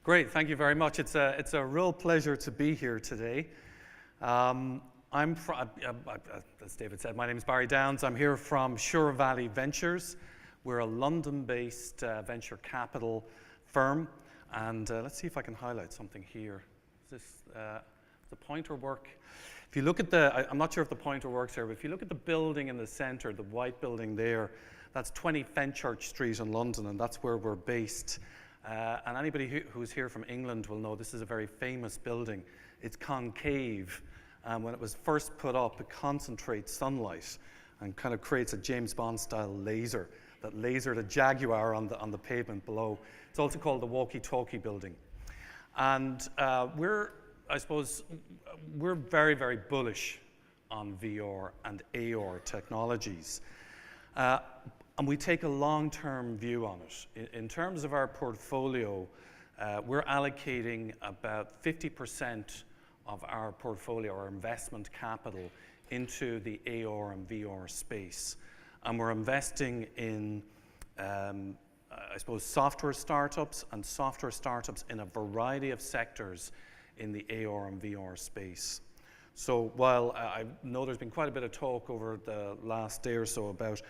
Great, thank you very much. It's a real pleasure to be here today. As David said, my name is Barry Downs. I'm here from Sure Valley Ventures. We're a London-based venture capital firm. And let's see if I can highlight something here. Does the pointer work? If you look at I'm not sure if the pointer works here, but if you look at the building in the center, the white building there, that's 20 Fenchurch Street in London, and that's where we're based. And anybody who's here from England will know this is a very famous building. It's concave. When it was first put up, it concentrates sunlight and kind of creates a James Bond-style laser that lasered a Jaguar on the pavement below. It's also called the walkie-talkie building. And we're very, very bullish on VR and AR technologies. And we take a long-term view on it. In terms of our portfolio, we're allocating about 50% of our portfolio, our investment capital, into the AR and VR space. And we're investing in, software startups and software startups in a variety of sectors in the AR and VR space. So while I know there's been quite a bit of talk over the last day or so about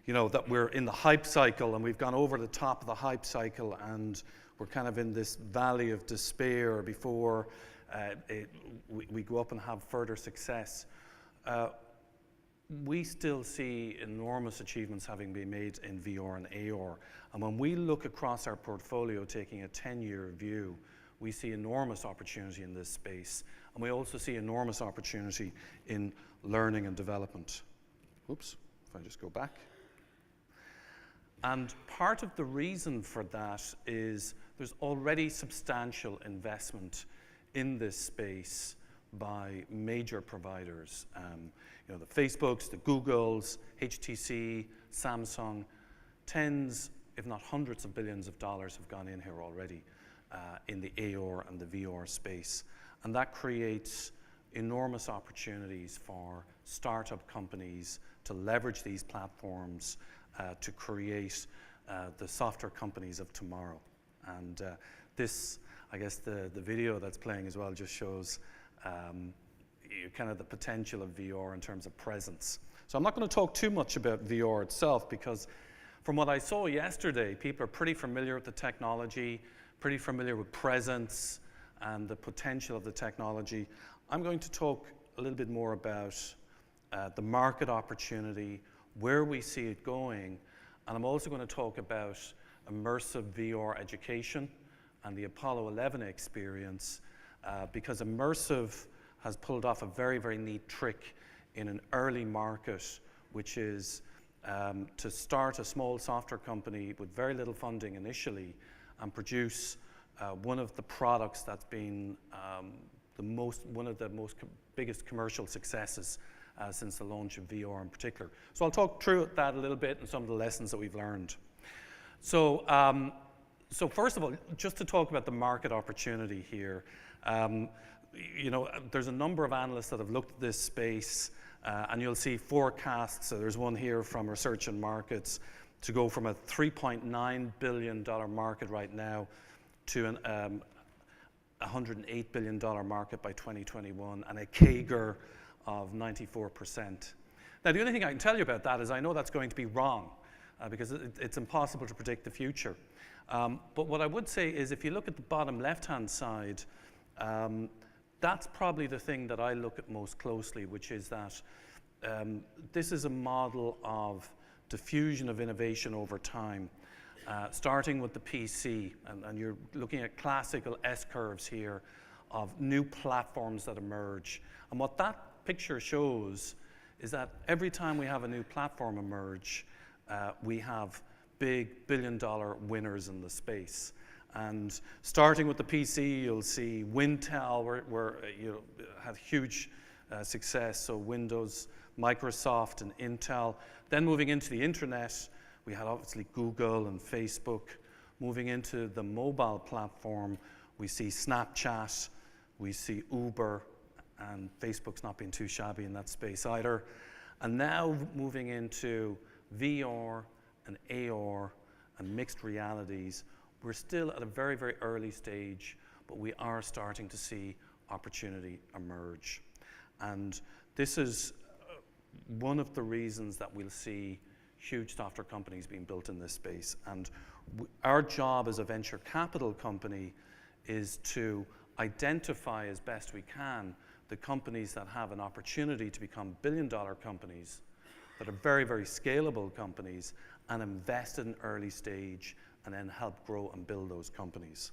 that we're in the hype cycle and we've gone over the top of the hype cycle and we're kind of in this valley of despair before we go up and have further success. We still see enormous achievements having been made in VR and AR. And when we look across our portfolio, taking a 10-year view, we see enormous opportunity in this space. And we also see enormous opportunity in learning and development. Oops, if I just go back. And part of the reason for that is there's already substantial investment in this space by major providers. The Facebooks, the Googles, HTC, Samsung, tens, if not hundreds of billions of dollars have gone in here already in the AR and the VR space. And that creates enormous opportunities for startup companies to leverage these platforms to create the software companies of tomorrow. And this, I guess the video that's playing as well just shows kind of the potential of VR in terms of presence. So I'm not going to talk too much about VR itself because from what I saw yesterday, people are pretty familiar with the technology, pretty familiar with presence and the potential of the technology. I'm going to talk a little bit more about the market opportunity, where we see it going, and I'm also going to talk about immersive VR education and the Apollo 11 experience because immersive has pulled off a very, very neat trick in an early market, which is to start a small software company with very little funding initially and produce one of the products that's been one of the biggest commercial successes since the launch of VR in particular. So I'll talk through that a little bit and some of the lessons that we've learned. So first of all, just to talk about the market opportunity here, there's a number of analysts that have looked at this space, and you'll see forecasts. So there's one here from Research and Markets to go from a $3.9 billion market right now to an $108 billion market by 2021, and a CAGR of 94%. Now, the only thing I can tell you about that is I know that's going to be wrong because it's impossible to predict the future. But what I would say is if you look at the bottom left-hand side, that's probably the thing that I look at most closely, which is that this is a model of diffusion of innovation over time, starting with the PC. And you're looking at classical S-curves here of new platforms that emerge. And what that picture shows is that every time we have a new platform emerge, we have big billion-dollar winners in the space. And starting with the PC, you'll see Wintel, where had huge success. So Windows, Microsoft, and Intel. Then moving into the internet, we had obviously Google and Facebook. Moving into the mobile platform, we see Snapchat, we see Uber, and Facebook's not been too shabby in that space either. And now moving into VR and AR and mixed realities, We're still at a very, very early stage, but we are starting to see opportunity emerge. And this is one of the reasons that we'll see huge software companies being built in this space. And our job as a venture capital company is to identify as best we can the companies that have an opportunity to become billion-dollar companies, that are very, very scalable companies, and invest in early stage and then help grow and build those companies.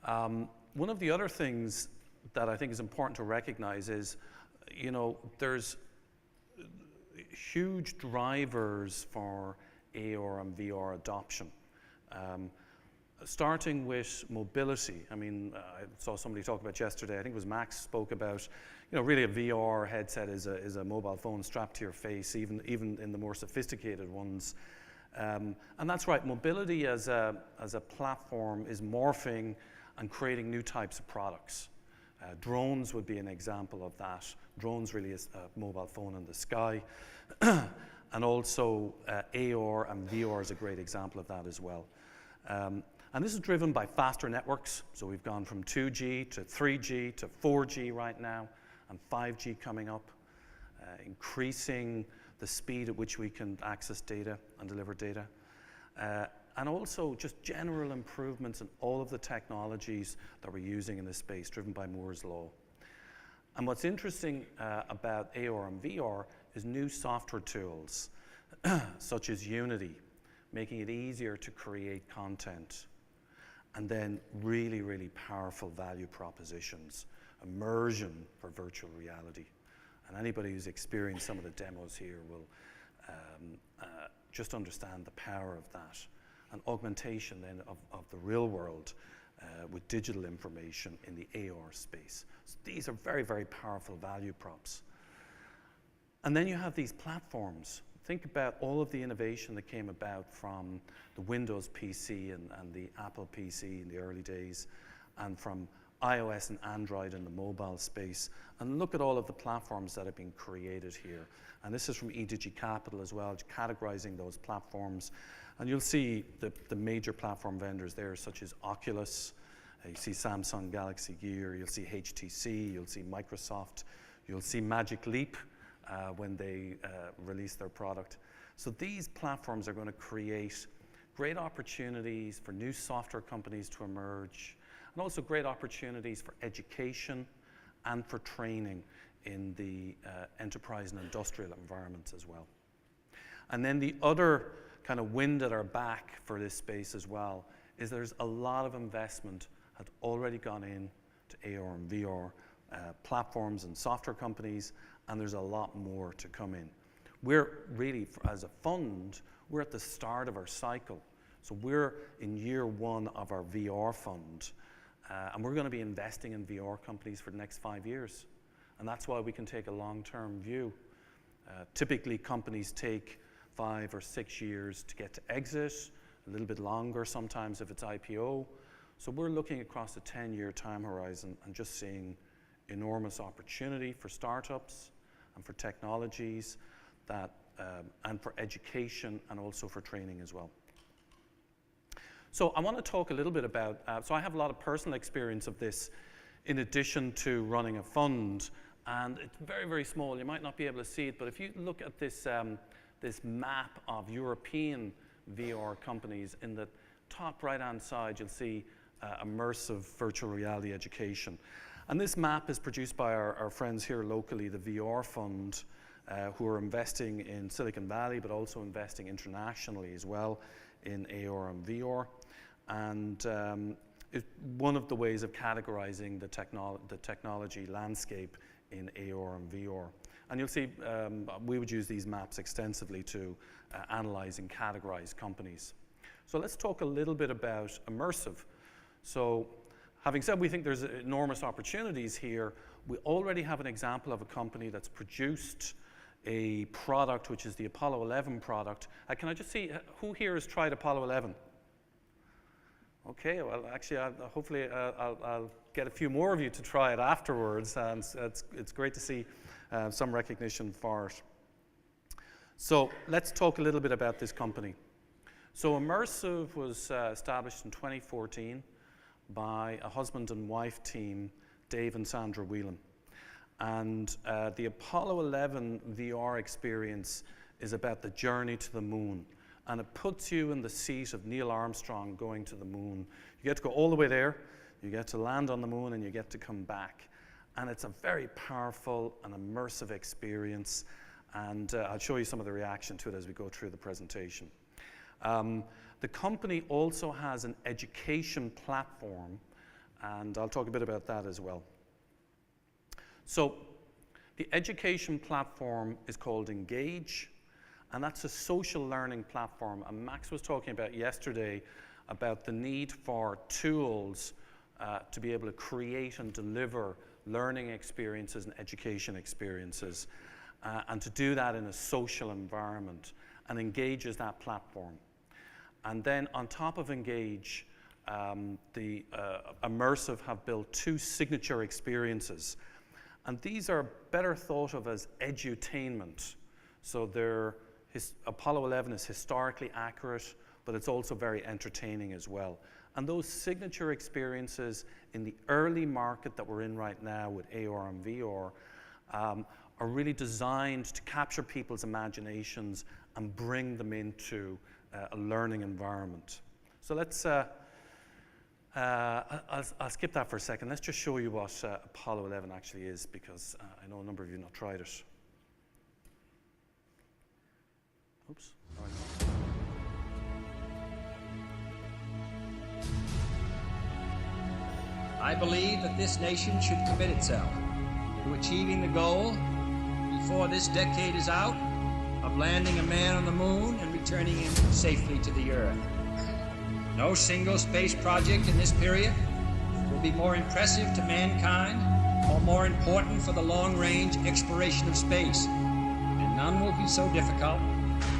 One of the other things that I think is important to recognize is, there's huge drivers for AR and VR adoption. Starting with mobility. I mean, I saw somebody talk about yesterday, I think it was Max spoke about, really a VR headset is a mobile phone strapped to your face, even in the more sophisticated ones. And that's right, mobility as a platform is morphing and creating new types of products. Drones would be an example of that. Drones really is a mobile phone in the sky. And also AR and VR is a great example of that as well. And this is driven by faster networks. So we've gone from 2G to 3G to 4G right now, and 5G coming up, increasing the speed at which we can access data and deliver data. And also just general improvements in all of the technologies that we're using in this space, driven by Moore's Law. And what's interesting about AR and VR is new software tools, such as Unity, making it easier to create content. And then really, really powerful value propositions, immersion for virtual reality. And anybody who's experienced some of the demos here will just understand the power of that. And augmentation then of the real world with digital information in the AR space. So these are very, very powerful value props. And then you have these platforms. Think about all of the innovation that came about from the Windows PC and the Apple PC in the early days, and from iOS and Android in the mobile space. And look at all of the platforms that have been created here. And this is from EDG Capital as well, categorizing those platforms. And you'll see the major platform vendors there, such as Oculus. You see Samsung Galaxy Gear. You'll see HTC. You'll see Microsoft. You'll see Magic Leap when they release their product. So these platforms are going to create great opportunities for new software companies to emerge, and also great opportunities for education and for training in the enterprise and industrial environments as well. And then the other kind of wind at our back for this space as well is there's a lot of investment had already gone in to AR and VR platforms and software companies, and there's a lot more to come in. We're really, as a fund, we're at the start of our cycle. So we're in year one of our VR fund, and we're going to be investing in VR companies for the next 5 years. And that's why we can take a long-term view. Typically, companies take 5 or 6 years to get to exit, a little bit longer sometimes if it's IPO. So we're looking across a 10-year time horizon and just seeing enormous opportunity for startups and for technologies that, and for education and also for training as well. So I want to talk a little bit about, so I have a lot of personal experience of this in addition to running a fund, and it's very, very small. You might not be able to see it, but if you look at this, this map of European VR companies, in the top right-hand side, you'll see immersive virtual reality education. And this map is produced by our friends here locally, the VR Fund, who are investing in Silicon Valley, but also investing internationally as well in AR and VR. And it's one of the ways of categorizing the technology landscape in AR and VR. And you'll see we would use these maps extensively to analyze and categorize companies. So let's talk a little bit about immersive. So having said we think there's enormous opportunities here, we already have an example of a company that's produced a product, which is the Apollo 11 product. Can I just see, who here has tried Apollo 11? Okay, well, actually, hopefully I'll get a few more of you to try it afterwards, and it's great to see some recognition for it. So let's talk a little bit about this company. So Immersive was established in 2014 by a husband and wife team, Dave and Sandra Whelan. And the Apollo 11 VR experience is about the journey to the moon. And it puts you in the seat of Neil Armstrong going to the moon. You get to go all the way there, you get to land on the moon, and you get to come back. And it's a very powerful and immersive experience. And I'll show you some of the reaction to it as we go through the presentation. The company also has an education platform, and I'll talk a bit about that as well. So the education platform is called Engage, and that's a social learning platform. And Max was talking about yesterday about the need for tools to be able to create and deliver learning experiences and education experiences, and to do that in a social environment. And Engage is that platform. And then on top of Engage, the Immersive have built 2 signature experiences. And these are better thought of as edutainment. So Apollo 11 is historically accurate, but it's also very entertaining as well. And those signature experiences in the early market that we're in right now with AR and VR are really designed to capture people's imaginations and bring them into a learning environment. So let's, I'll skip that for a second. Let's just show you what Apollo 11 actually is, because I know a number of you have not tried it. Oops. I believe that this nation should commit itself to achieving the goal before this decade is out of landing a man on the moon and returning him safely to the Earth. No single space project in this period will be more impressive to mankind or more important for the long-range exploration of space, and none will be so difficult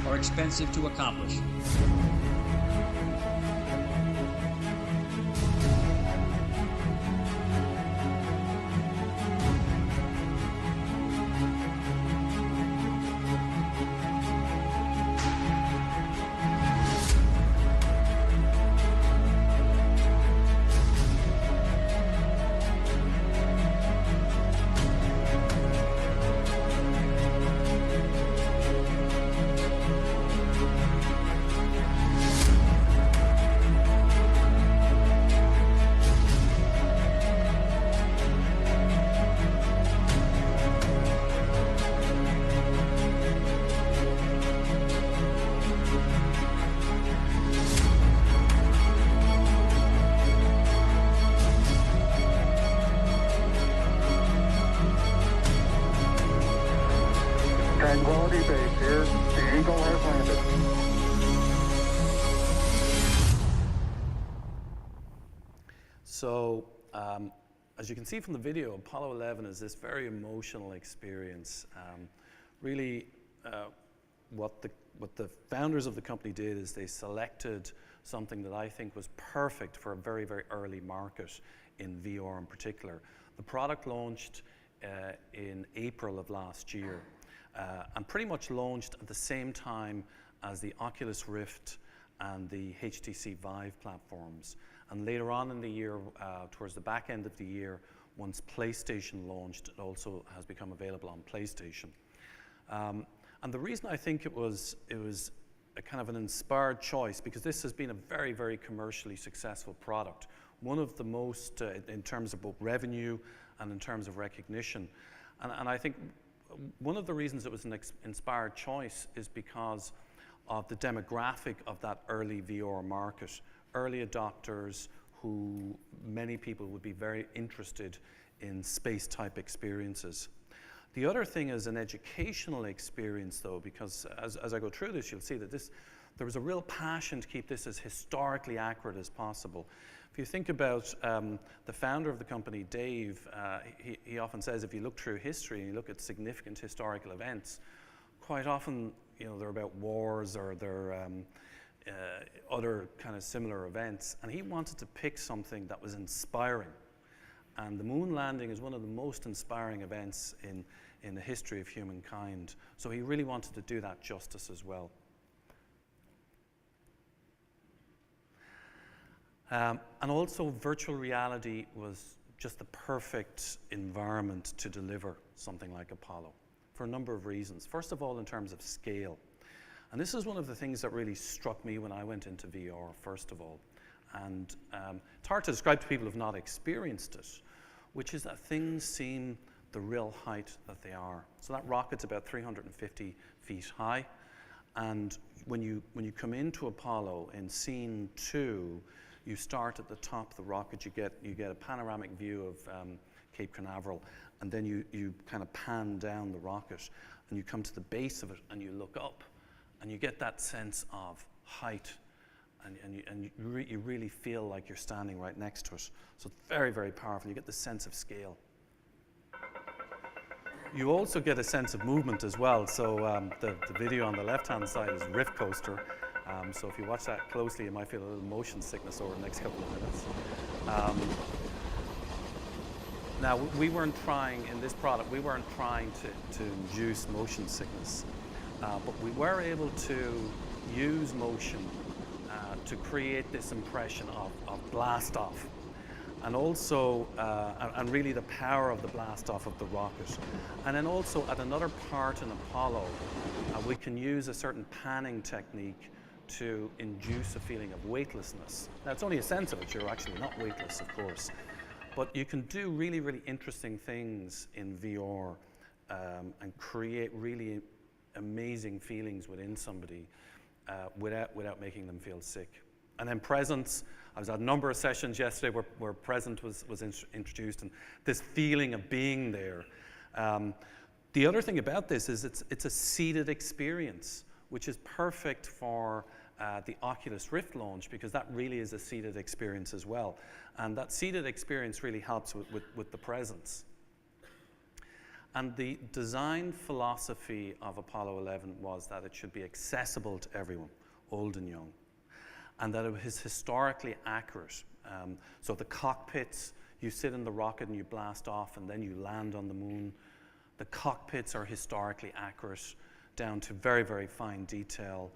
or expensive to accomplish. Tranquility Base here. The Eagle has landed. So, as you can see from the video, Apollo 11 is this very emotional experience. Really, what the founders of the company did is they selected something that I think was perfect for a very, very early market in VR in particular. The product launched in April of last year, and pretty much launched at the same time as the Oculus Rift and the HTC Vive platforms. And later on in the year, towards the back end of the year, once PlayStation launched, it also has become available on PlayStation. And the reason I think it was a kind of an inspired choice, because this has been a very, very commercially successful product. One of the most, in terms of both revenue and in terms of recognition. And I think one of the reasons it was an inspired choice is because of the demographic of that early VR market. Early adopters who many people would be very interested in space-type experiences. The other thing is an educational experience, though, because as I go through this, you'll see that there was a real passion to keep this as historically accurate as possible. If you think about the founder of the company, Dave, he often says if you look through history and you look at significant historical events, quite often, they're about wars or they're other kind of similar events. And he wanted to pick something that was inspiring. And the moon landing is one of the most inspiring events in the history of humankind. So he really wanted to do that justice as well. And also virtual reality was just the perfect environment to deliver something like Apollo for a number of reasons. First of all, in terms of scale. And this is one of the things that really struck me when I went into VR, first of all. And it's hard to describe to people who have not experienced it, which is that things seem the real height that they are. So that rocket's about 350 feet high. And when you come into Apollo in scene 2, you start at the top of the rocket, you get a panoramic view of Cape Canaveral, and then you kind of pan down the rocket, and you come to the base of it, and you look up, and you get that sense of height, and you really feel like you're standing right next to it. So it's very, very powerful. You get the sense of scale. You also get a sense of movement as well. So the video on the left-hand side is Rift Coaster. So if you watch that closely, you might feel a little motion sickness over the next couple of minutes. Now, we weren't trying, in this product, we weren't trying to induce motion sickness, but we were able to use motion to create this impression of blast off, and also, and really the power of the blast off of the rocket. And then also at another part in Apollo, we can use a certain panning technique to induce a feeling of weightlessness. Now, it's only a sense of it, you're actually not weightless, of course. But you can do really, really interesting things in VR and create really amazing feelings within somebody without making them feel sick. And then presence. I was at a number of sessions yesterday where presence was introduced, and this feeling of being there. The other thing about this is it's a seated experience, which is perfect for the Oculus Rift launch, because that really is a seated experience as well. And that seated experience really helps with the presence. And the design philosophy of Apollo 11 was that it should be accessible to everyone, old and young, and that it was historically accurate. So the cockpits, you sit in the rocket and you blast off, and then you land on the moon. The cockpits are historically accurate, down to very, very fine detail.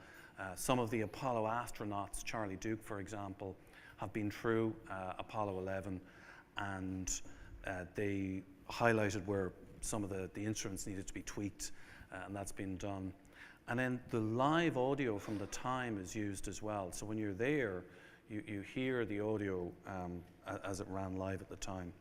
Some of the Apollo astronauts, Charlie Duke, for example, have been through Apollo 11, and they highlighted where some of the instruments needed to be tweaked, and that's been done. And then the live audio from the time is used as well. So when you're there, you hear the audio as it ran live at the time.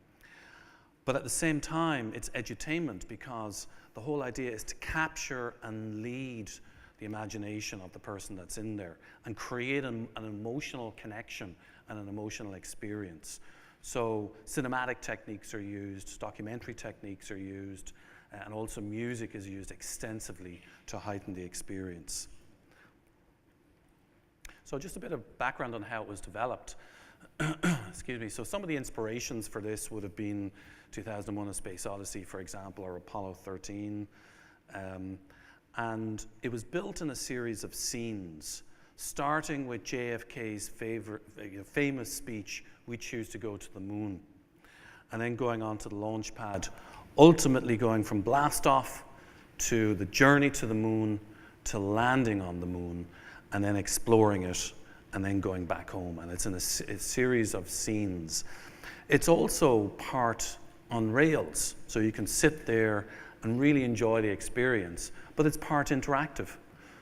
But at the same time, it's edutainment, because the whole idea is to capture and lead the imagination of the person that's in there and create an emotional connection and an emotional experience. So cinematic techniques are used, documentary techniques are used, and also music is used extensively to heighten the experience. So just a bit of background on how it was developed. Excuse me. So some of the inspirations for this would have been 2001: A Space Odyssey, for example, or Apollo 13. And it was built in a series of scenes, starting with JFK's famous speech, "We choose to go to the moon," and then going on to the launch pad, ultimately going from blast-off to the journey to the moon, to landing on the moon, and then exploring it, and then going back home. And it's in a series of scenes. It's also part on rails, so you can sit there and really enjoy the experience, but it's part interactive.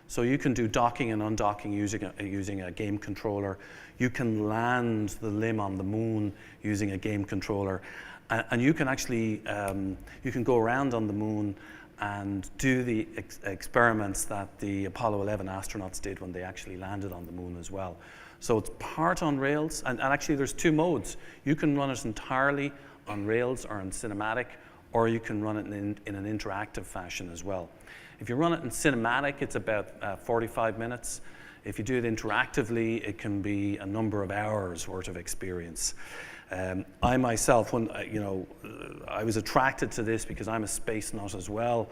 So you can do docking and undocking using a game controller. You can land the limb on the moon using a game controller. And you can actually, you can go around on the moon and do the experiments that the Apollo 11 astronauts did when they actually landed on the moon as well. So it's part on rails, and actually there's two modes. You can run it entirely on rails or in cinematic, or you can run it in an interactive fashion as well. If you run it in cinematic, it's about 45 minutes. If you do it interactively, it can be a number of hours worth of experience. I myself, I was attracted to this because I'm a space nut as well.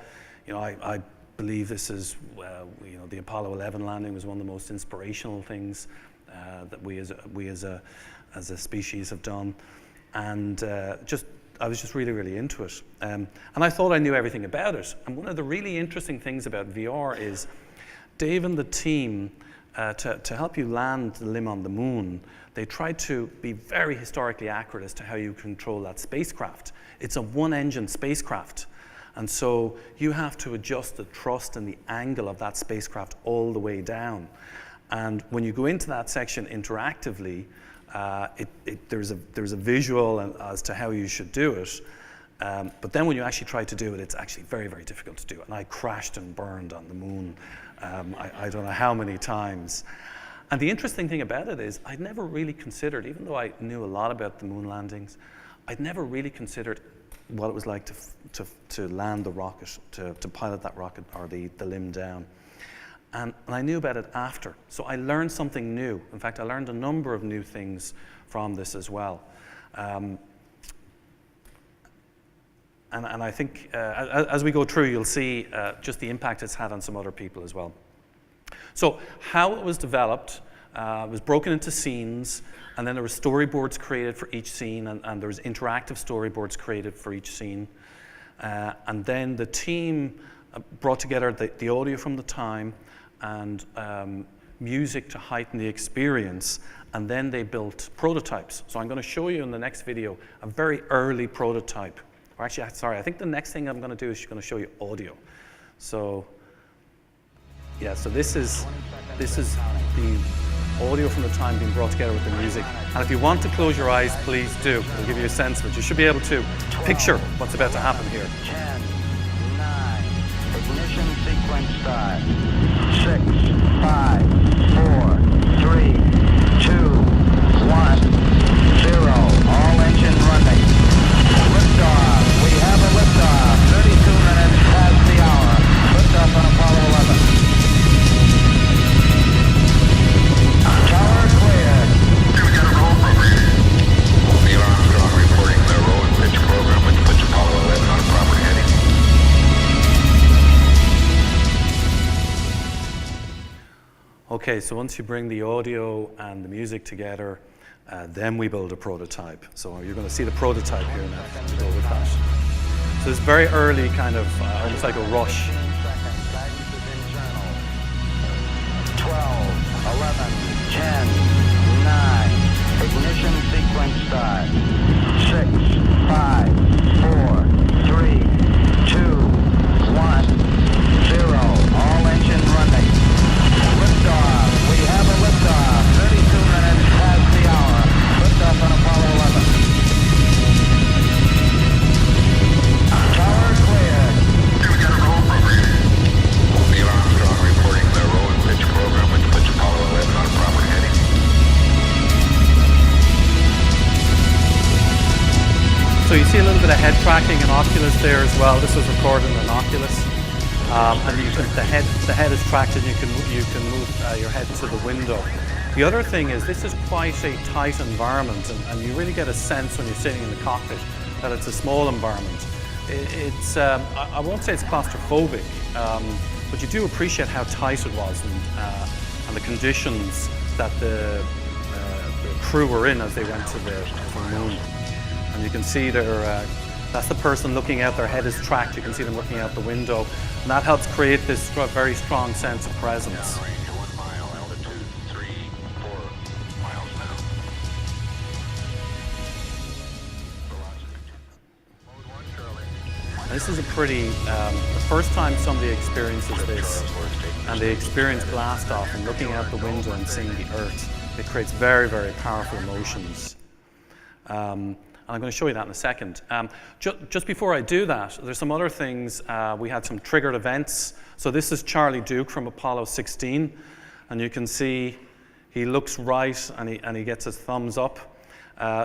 I believe this is, the Apollo 11 landing was one of the most inspirational things that we as a species have done, and I was just really, really into it. And I thought I knew everything about it. And one of the really interesting things about VR is Dave and the team to help you land the limb on the moon, they tried to be very historically accurate as to how you control that spacecraft. It's a one-engine spacecraft, and so you have to adjust the thrust and the angle of that spacecraft all the way down. And when you go into that section interactively, there's a visual as to how you should do it. But then when you actually try to do it, it's actually very, very difficult to do. And I crashed and burned on the moon I don't know how many times. And the interesting thing about it is I'd never really considered, even though I knew a lot about the moon landings, I'd never really considered what it was like to land the rocket, to pilot that rocket or the limb down. And I knew about it after. So I learned something new. In fact, I learned a number of new things from this as well. And I think as we go through, you'll see just the impact it's had on some other people as well. So how it was developed, it was broken into scenes, and then there were storyboards created for each scene, and there was interactive storyboards created for each scene. And then the team brought together the audio from the time and music to heighten the experience, and then they built prototypes. So I'm going to show you in the next video a very early prototype. Or actually, sorry, I think the next thing I'm going to do is going to show you audio. So, yeah, so this is the audio from the time being brought together with the music. And if you want to close your eyes, please do. It'll give you a sense of it. You should be able to picture what's about to happen here. 10, 9, ignition sequence start. 6, 5, 4, 3, 2, 1, 0. All engine running. Liftoff. We have a liftoff. 32 minutes past the hour. Liftoff on Apollo 11. Tower cleared. We got a roll program. Neil Armstrong reporting the roll and pitch program, which puts Apollo 11 on a proper heading. Okay, so once you bring the audio and the music together, then we build a prototype. So you're going to see the prototype here now to go with that. So it's very early, kind of almost like a rush. 12, 11, 10, 9, ignition sequence start. 6, 5, 4, 3, 2, 1, 0. All engine running. Liftoff. We have a liftoff. 32 minutes past the hour. Liftoff on Apollo 11. Tower cleared. We got a roll program. Neil Armstrong reporting the roll and pitch program, which puts Apollo 11 on a proper heading. So you see a little bit of head tracking and Oculus there as well. This was recorded in an Oculus. And you can, the head is tracked, and you can move your head to the window. The other thing is this is quite a tight environment, and you really get a sense when you're sitting in the cockpit that it's a small environment. It's I won't say it's claustrophobic, but you do appreciate how tight it was and the conditions that the crew were in as they went to the moon. And you can see that's the person looking out, their head is tracked, you can see them looking out the window, and that helps create this very strong sense of presence. Range 1 mile, altitude 3, 4 miles now. Velocity. Mode 1, Charlie. And this is a pretty, the first time somebody experiences this, and they experience blast off and looking out the window and seeing the Earth, it creates very, very powerful emotions. And I'm going to show you that in a second. Just before I do that, there's some other things. We had some triggered events. So this is Charlie Duke from Apollo 16. And you can see he looks right and he gets his thumbs up.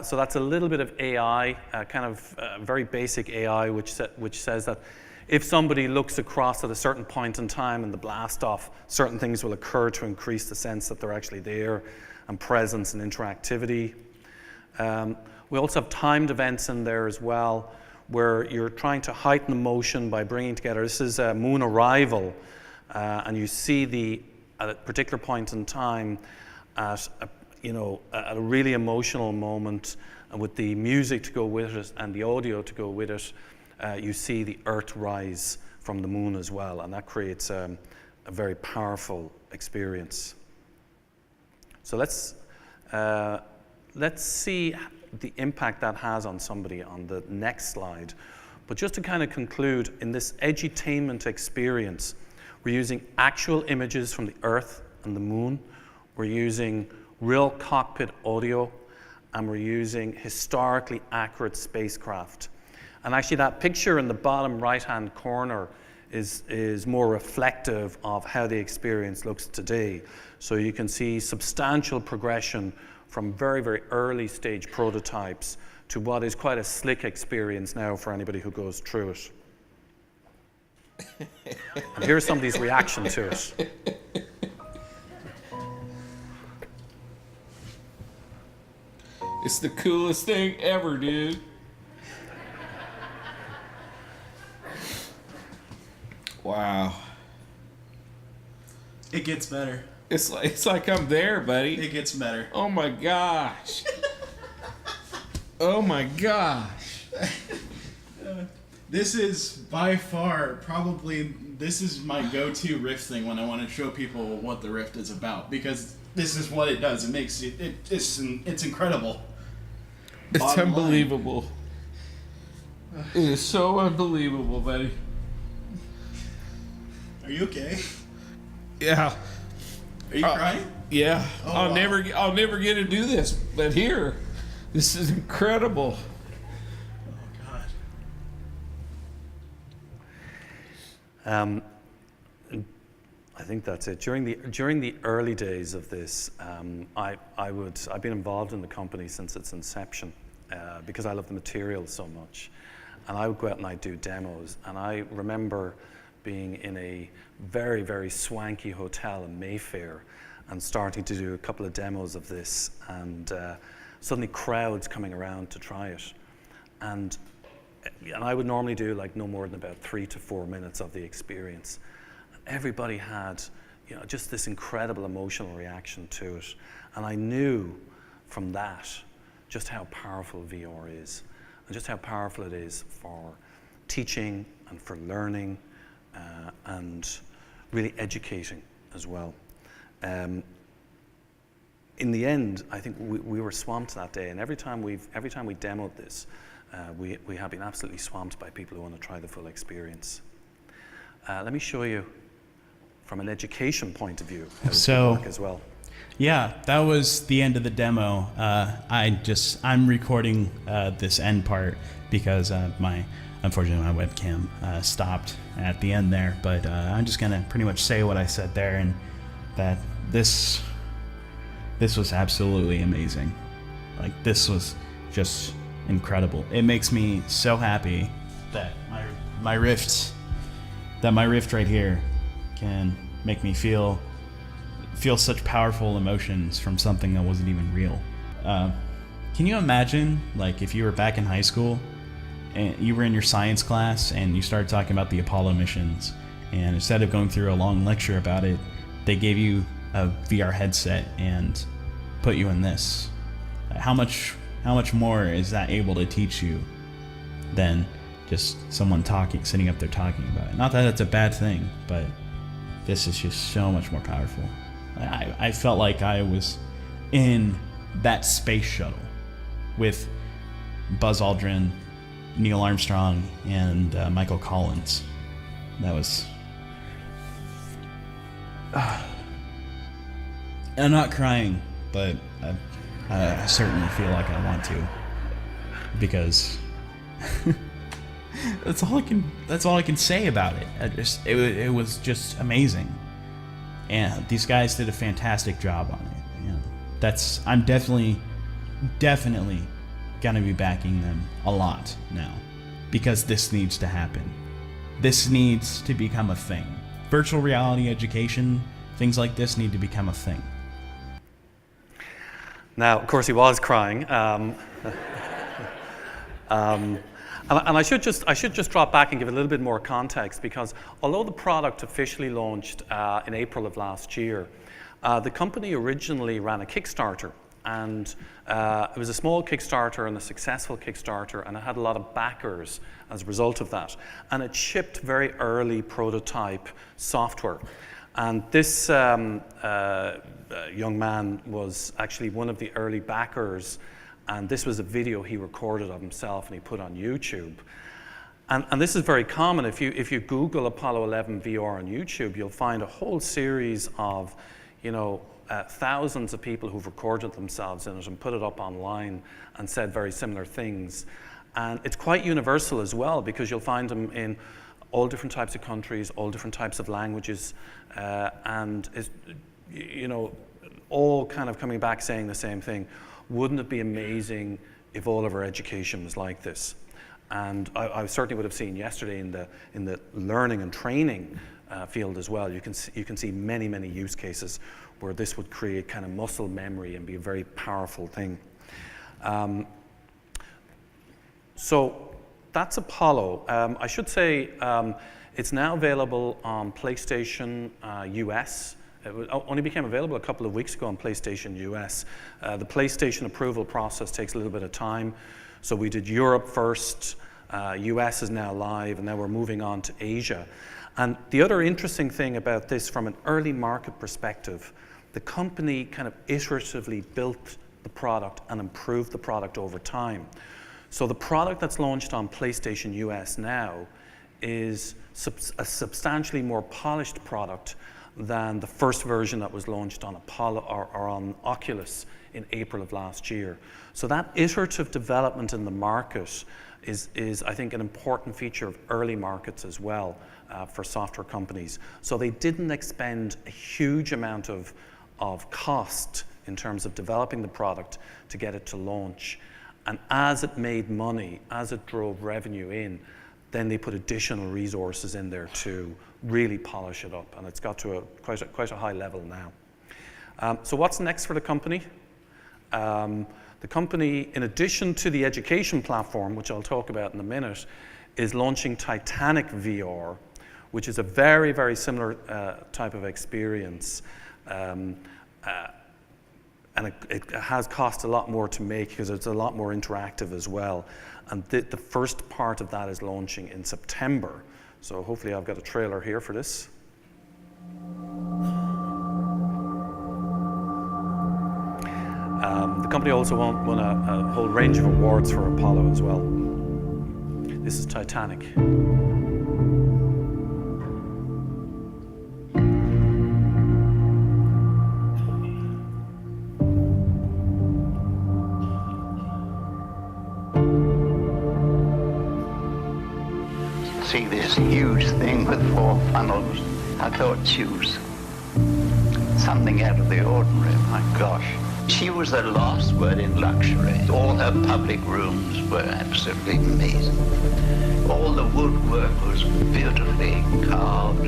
So that's a little bit of AI, kind of very basic AI, which says that if somebody looks across at a certain point in time in the blast off, certain things will occur to increase the sense that they're actually there, and presence and interactivity. We also have timed events in there as well, where you're trying to heighten the motion by bringing together. This is a moon arrival, and you see at a particular point in time, at a really emotional moment, and with the music to go with it and the audio to go with it, you see the Earth rise from the moon as well, and that creates a very powerful experience. So let's see the impact that has on somebody on the next slide. But just to kind of conclude, in this edutainment experience, we're using actual images from the Earth and the Moon. We're using real cockpit audio, and we're using historically accurate spacecraft. And actually that picture in the bottom right-hand corner is more reflective of how the experience looks today. So you can see substantial progression from very, very early stage prototypes to what is quite a slick experience now for anybody who goes through it. And here's somebody's reaction to it. It's the coolest thing ever, dude. Wow. It gets better. It's like I'm there, buddy. It gets better. Oh my gosh. Oh my gosh. This is by far probably, this is my go-to Rift thing when I want to show people what the Rift is about, because this is what it does. It makes it's incredible. It's Bottom line. unbelievable. It is so unbelievable, buddy. Are you okay? Yeah. Are you crying? Yeah. Oh, I'll wow. never get to do this, but here, this is incredible. Oh God. I think that's it. During the early days of this, I've been involved in the company since its inception because I love the material so much, and I would go out and I'd do demos. And I remember being in a very, very swanky hotel in Mayfair and starting to do a couple of demos of this, and suddenly crowds coming around to try it, and I would normally do like no more than about 3 to 4 minutes of the experience. Everybody had, just this incredible emotional reaction to it. And I knew from that just how powerful VR is, and just how powerful it is for teaching and for learning and really educating as well. In the end, I think we were swamped that day, and every time we demoed this, we have been absolutely swamped by people who want to try the full experience. Let me show you from an education point of view how it can work as well. Yeah, that was the end of the demo. I'm recording this end part because unfortunately my webcam stopped at the end there, but I'm just gonna pretty much say what I said there, and that this was absolutely amazing. Like, this was just incredible. It makes me so happy that my Rift right here can make me feel such powerful emotions from something that wasn't even real. Can you imagine, like, if you were back in high school and you were in your science class and you started talking about the Apollo missions, and instead of going through a long lecture about it, they gave you a VR headset and put you in this? How much more is that able to teach you than just someone sitting up there talking about it? Not that it's a bad thing, but this is just so much more powerful. I felt like I was in that space shuttle with Buzz Aldrin, Neil Armstrong, and Michael Collins. That was... I'm not crying, but I certainly feel like I want to, because that's all I can say about it. It was just amazing, and these guys did a fantastic job on it. I'm definitely gonna be backing them a lot now, because this needs to happen. This needs to become a thing. Virtual reality education, things like this need to become a thing. Now, of course, he was crying. And I should just drop back and give a little bit more context, because although the product officially launched in April of last year, the company originally ran a Kickstarter, and it was a small Kickstarter and a successful Kickstarter, and it had a lot of backers as a result of that. And it shipped very early prototype software. And this young man was actually one of the early backers, and this was a video he recorded of himself and he put on YouTube. And this is very common. If you Google Apollo 11 VR on YouTube, you'll find a whole series of, thousands of people who've recorded themselves in it and put it up online and said very similar things. And it's quite universal as well, because you'll find them in all different types of countries, all different types of languages, and it's, all kind of coming back saying the same thing. Wouldn't it be amazing if all of our education was like this? And I certainly would have seen yesterday in the learning and training field as well. You can see many use cases where this would create kind of muscle memory and be a very powerful thing. So that's Apollo. I should say it's now available on PlayStation US. It only became available a couple of weeks ago on PlayStation US. The PlayStation approval process takes a little bit of time. So we did Europe first, US is now live, and now we're moving on to Asia. And the other interesting thing about this from an early market perspective, the company kind of iteratively built the product and improved the product over time. So the product that's launched on PlayStation US now is a substantially more polished product than the first version that was launched on Apollo or on Oculus in April of last year. So that iterative development in the market is I think, an important feature of early markets as well for software companies. So they didn't expend a huge amount of cost in terms of developing the product to get it to launch. And as it made money, as it drove revenue in, then they put additional resources in there to really polish it up. And it's got to quite a high level now. So what's next for the company? The company, in addition to the education platform, which I'll talk about in a minute, is launching Titanic VR, which is a very similar type of experience. And it has cost a lot more to make because it's a lot more interactive as well. And the first part of that is launching in September. So hopefully I've got a trailer here for this. The company also won a whole range of awards for Apollo as well. This is Titanic. See this huge thing with 4 funnels. I thought she was something out of the ordinary, my gosh. She was the last word in luxury. All her public rooms were absolutely amazing. All the woodwork was beautifully carved.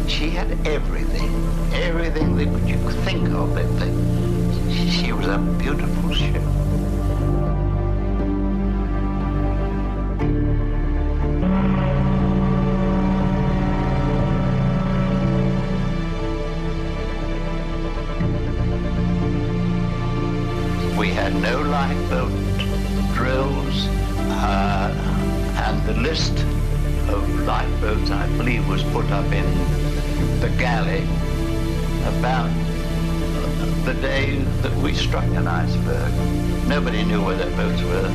She had everything that you could think of. She was a beautiful ship. We had no lifeboat drills, and the list of lifeboats, I believe, was put up in the galley about the day that we struck an iceberg. Nobody knew where their boats were.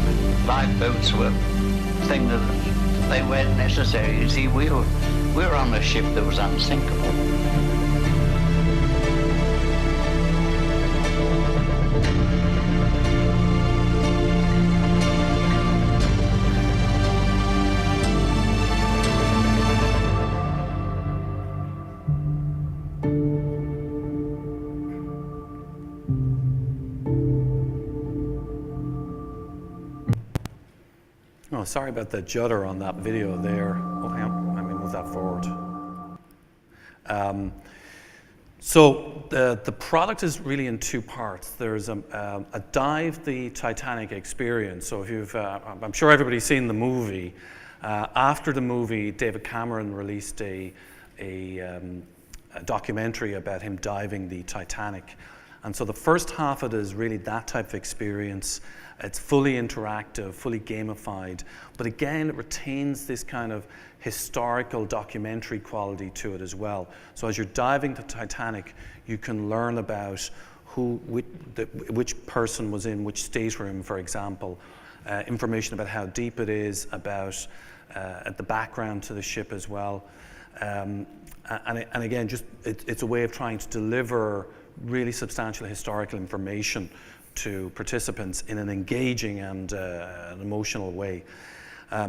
Lifeboats were a thing that they weren't necessary. You see, we were on a ship that was unsinkable. Oh, sorry about the judder on that video there. Oh, hang on, let me move that forward. So the product is really in 2 parts. There's a dive the Titanic experience. So if you've, I'm sure everybody's seen the movie. After the movie, David Cameron released a documentary about him diving the Titanic. And so the first half of it is really that type of experience. It's fully interactive, fully gamified, but again, it retains this kind of historical documentary quality to it as well. So as you're diving to Titanic, you can learn about which person was in which stateroom, for example, information about how deep it is, about the background to the ship as well. And again, it's a way of trying to deliver really substantial historical information to participants in an engaging and an emotional way.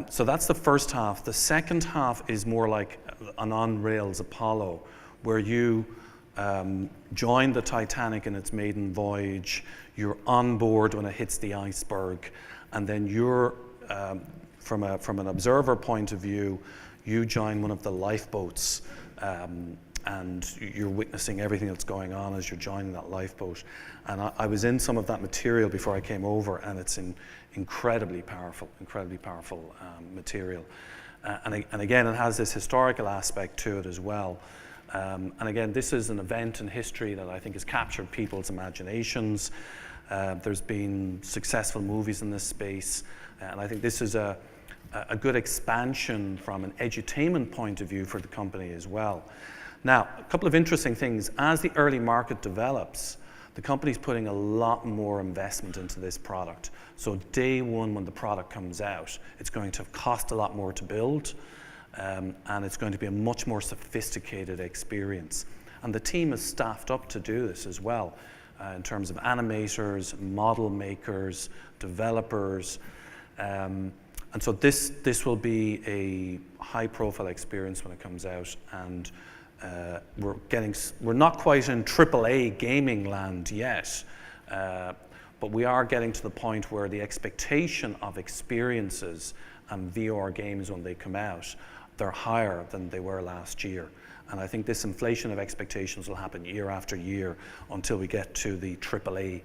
So that's the first half. The second half is more like an on-rails Apollo, where you join the Titanic in its maiden voyage, you're on board when it hits the iceberg, and then you're, from an observer point of view, you join one of the lifeboats, and you're witnessing everything that's going on as you're joining that lifeboat. And I was in some of that material before I came over, and it's incredibly powerful material. And again, it has this historical aspect to it as well. And again, this is an event in history that I think has captured people's imaginations. There's been successful movies in this space, and I think this is a good expansion from an edutainment point of view for the company as well. Now, a couple of interesting things. As the early market develops, the company's putting a lot more investment into this product. So day one, when the product comes out, it's going to cost a lot more to build, and it's going to be a much more sophisticated experience. And the team is staffed up to do this as well, in terms of animators, model makers, developers. And so this will be a high-profile experience when it comes out, and we're not quite in AAA gaming land yet, but we are getting to the point where the expectation of experiences and VR games when they come out, they're higher than they were last year. And I think this inflation of expectations will happen year after year until we get to the AAA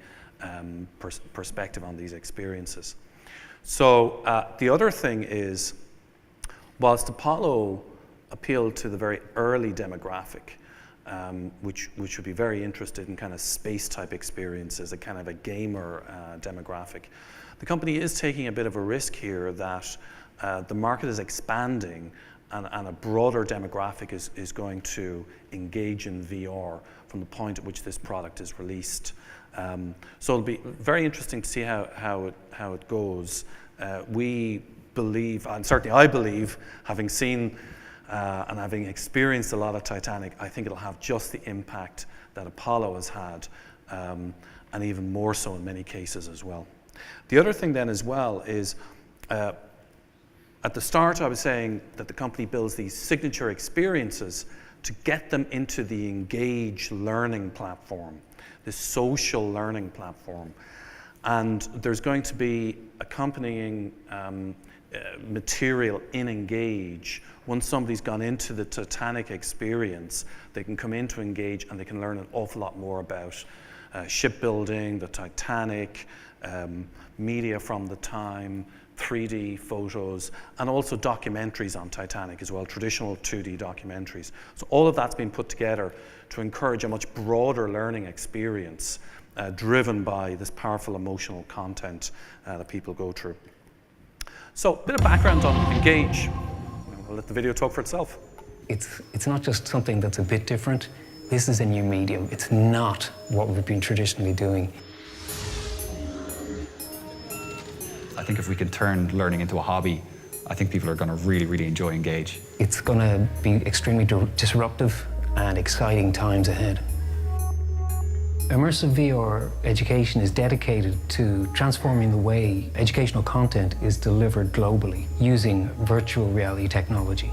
perspective on these experiences. So the other thing is, whilst Apollo appealed to the very early demographic, which would be very interested in kind of space-type experiences, a kind of a gamer demographic, the company is taking a bit of a risk here that the market is expanding and a broader demographic is going to engage in VR from the point at which this product is released. So it'll be very interesting to see how it goes. We believe, and certainly I believe, having seen and having experienced a lot of Titanic, I think it'll have just the impact that Apollo has had, and even more so in many cases as well. The other thing then as well is, at the start I was saying that the company builds these signature experiences to get them into the engage learning platform, this social learning platform. And there's going to be accompanying material in Engage. Once somebody's gone into the Titanic experience, they can come into Engage and they can learn an awful lot more about shipbuilding, the Titanic, media from the time, 3D photos, and also documentaries on Titanic as well, traditional 2D documentaries. So all of that's been put together to encourage a much broader learning experience driven by this powerful emotional content that people go through. So a bit of background on Engage. I'll let the video talk for itself. It's not just something that's a bit different. This is a new medium. It's not what we've been traditionally doing. I think if we can turn learning into a hobby, I think people are going to really, really enjoy Engage. It's going to be extremely disruptive and exciting times ahead. Immersive VR education is dedicated to transforming the way educational content is delivered globally using virtual reality technology.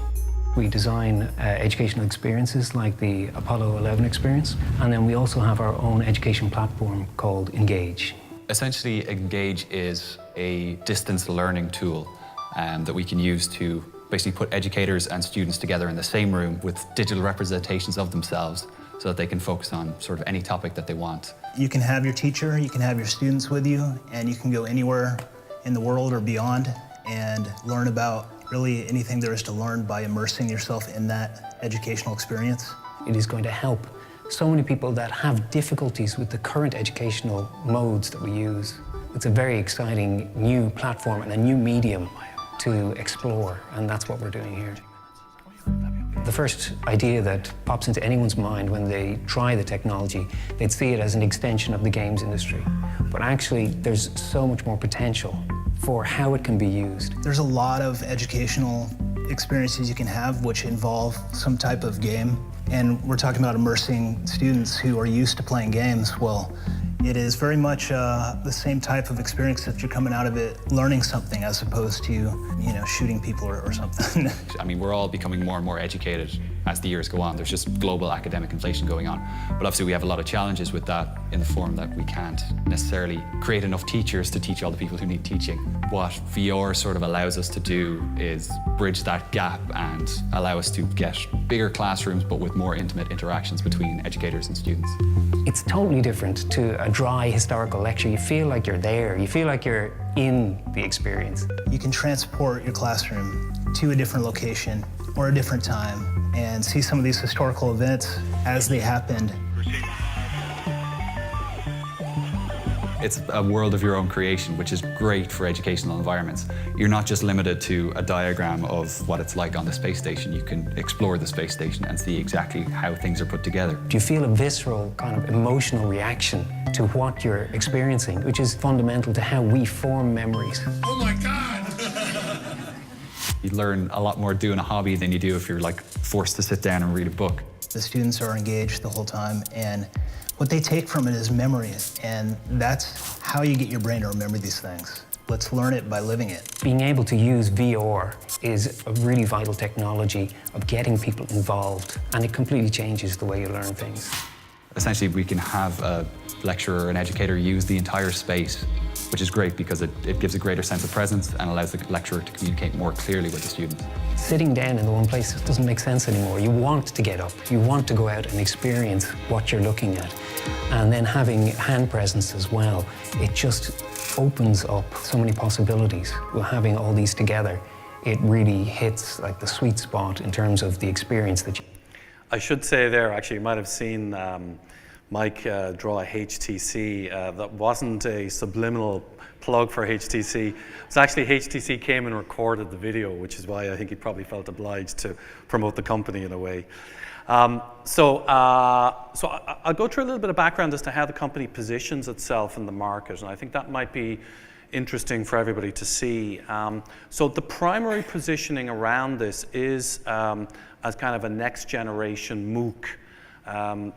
We design educational experiences like the Apollo 11 experience, and then we also have our own education platform called Engage. Essentially, Engage is a distance learning tool that we can use to basically put educators and students together in the same room with digital representations of themselves so that they can focus on sort of any topic that they want. You can have your teacher, you can have your students with you, and you can go anywhere in the world or beyond and learn about really anything there is to learn by immersing yourself in that educational experience. It is going to help so many people that have difficulties with the current educational modes that we use. It's a very exciting new platform and a new medium to explore, and that's what we're doing here. The first idea that pops into anyone's mind when they try the technology, they'd see it as an extension of the games industry. But actually, there's so much more potential for how it can be used. There's a lot of educational experiences you can have which involve some type of game. And we're talking about immersing students who are used to playing games. Well, it is very much the same type of experience that you're coming out of it learning something as opposed to, you know, shooting people or something. I mean, we're all becoming more and more educated as the years go on. There's just global academic inflation going on. But obviously we have a lot of challenges with that in the form that we can't necessarily create enough teachers to teach all the people who need teaching. What VR sort of allows us to do is bridge that gap and allow us to get bigger classrooms but with more intimate interactions between educators and students. It's totally different to a dry historical lecture. You feel like you're there. You feel like you're in the experience. You can transport your classroom to a different location or a different time and see some of these historical events as they happened. It's a world of your own creation, which is great for educational environments. You're not just limited to a diagram of what it's like on the space station. You can explore the space station and see exactly how things are put together. Do you feel a visceral kind of emotional reaction to what you're experiencing, which is fundamental to how we form memories? Oh my God! You learn a lot more doing a hobby than you do if you're like forced to sit down and read a book. The students are engaged the whole time, and what they take from it is memory, and that's how you get your brain to remember these things. Let's learn it by living it. Being able to use VR is a really vital technology of getting people involved, and it completely changes the way you learn things. Essentially, we can have a lecturer or an educator use the entire space, which is great because it gives a greater sense of presence and allows the lecturer to communicate more clearly with the students. Sitting down in the one place just doesn't make sense anymore. You want to get up. You want to go out and experience what you're looking at. And then having hand presence as well, it just opens up so many possibilities. Well, having all these together, it really hits like the sweet spot in terms of the experience that you... I should say there, actually, you might have seen Mike draw a HTC. That wasn't a subliminal plug for HTC. It was actually HTC came and recorded the video, which is why I think he probably felt obliged to promote the company in a way. So I'll go through a little bit of background as to how the company positions itself in the market, and I think that might be interesting for everybody to see. So the primary positioning around this is as kind of a next generation MOOC.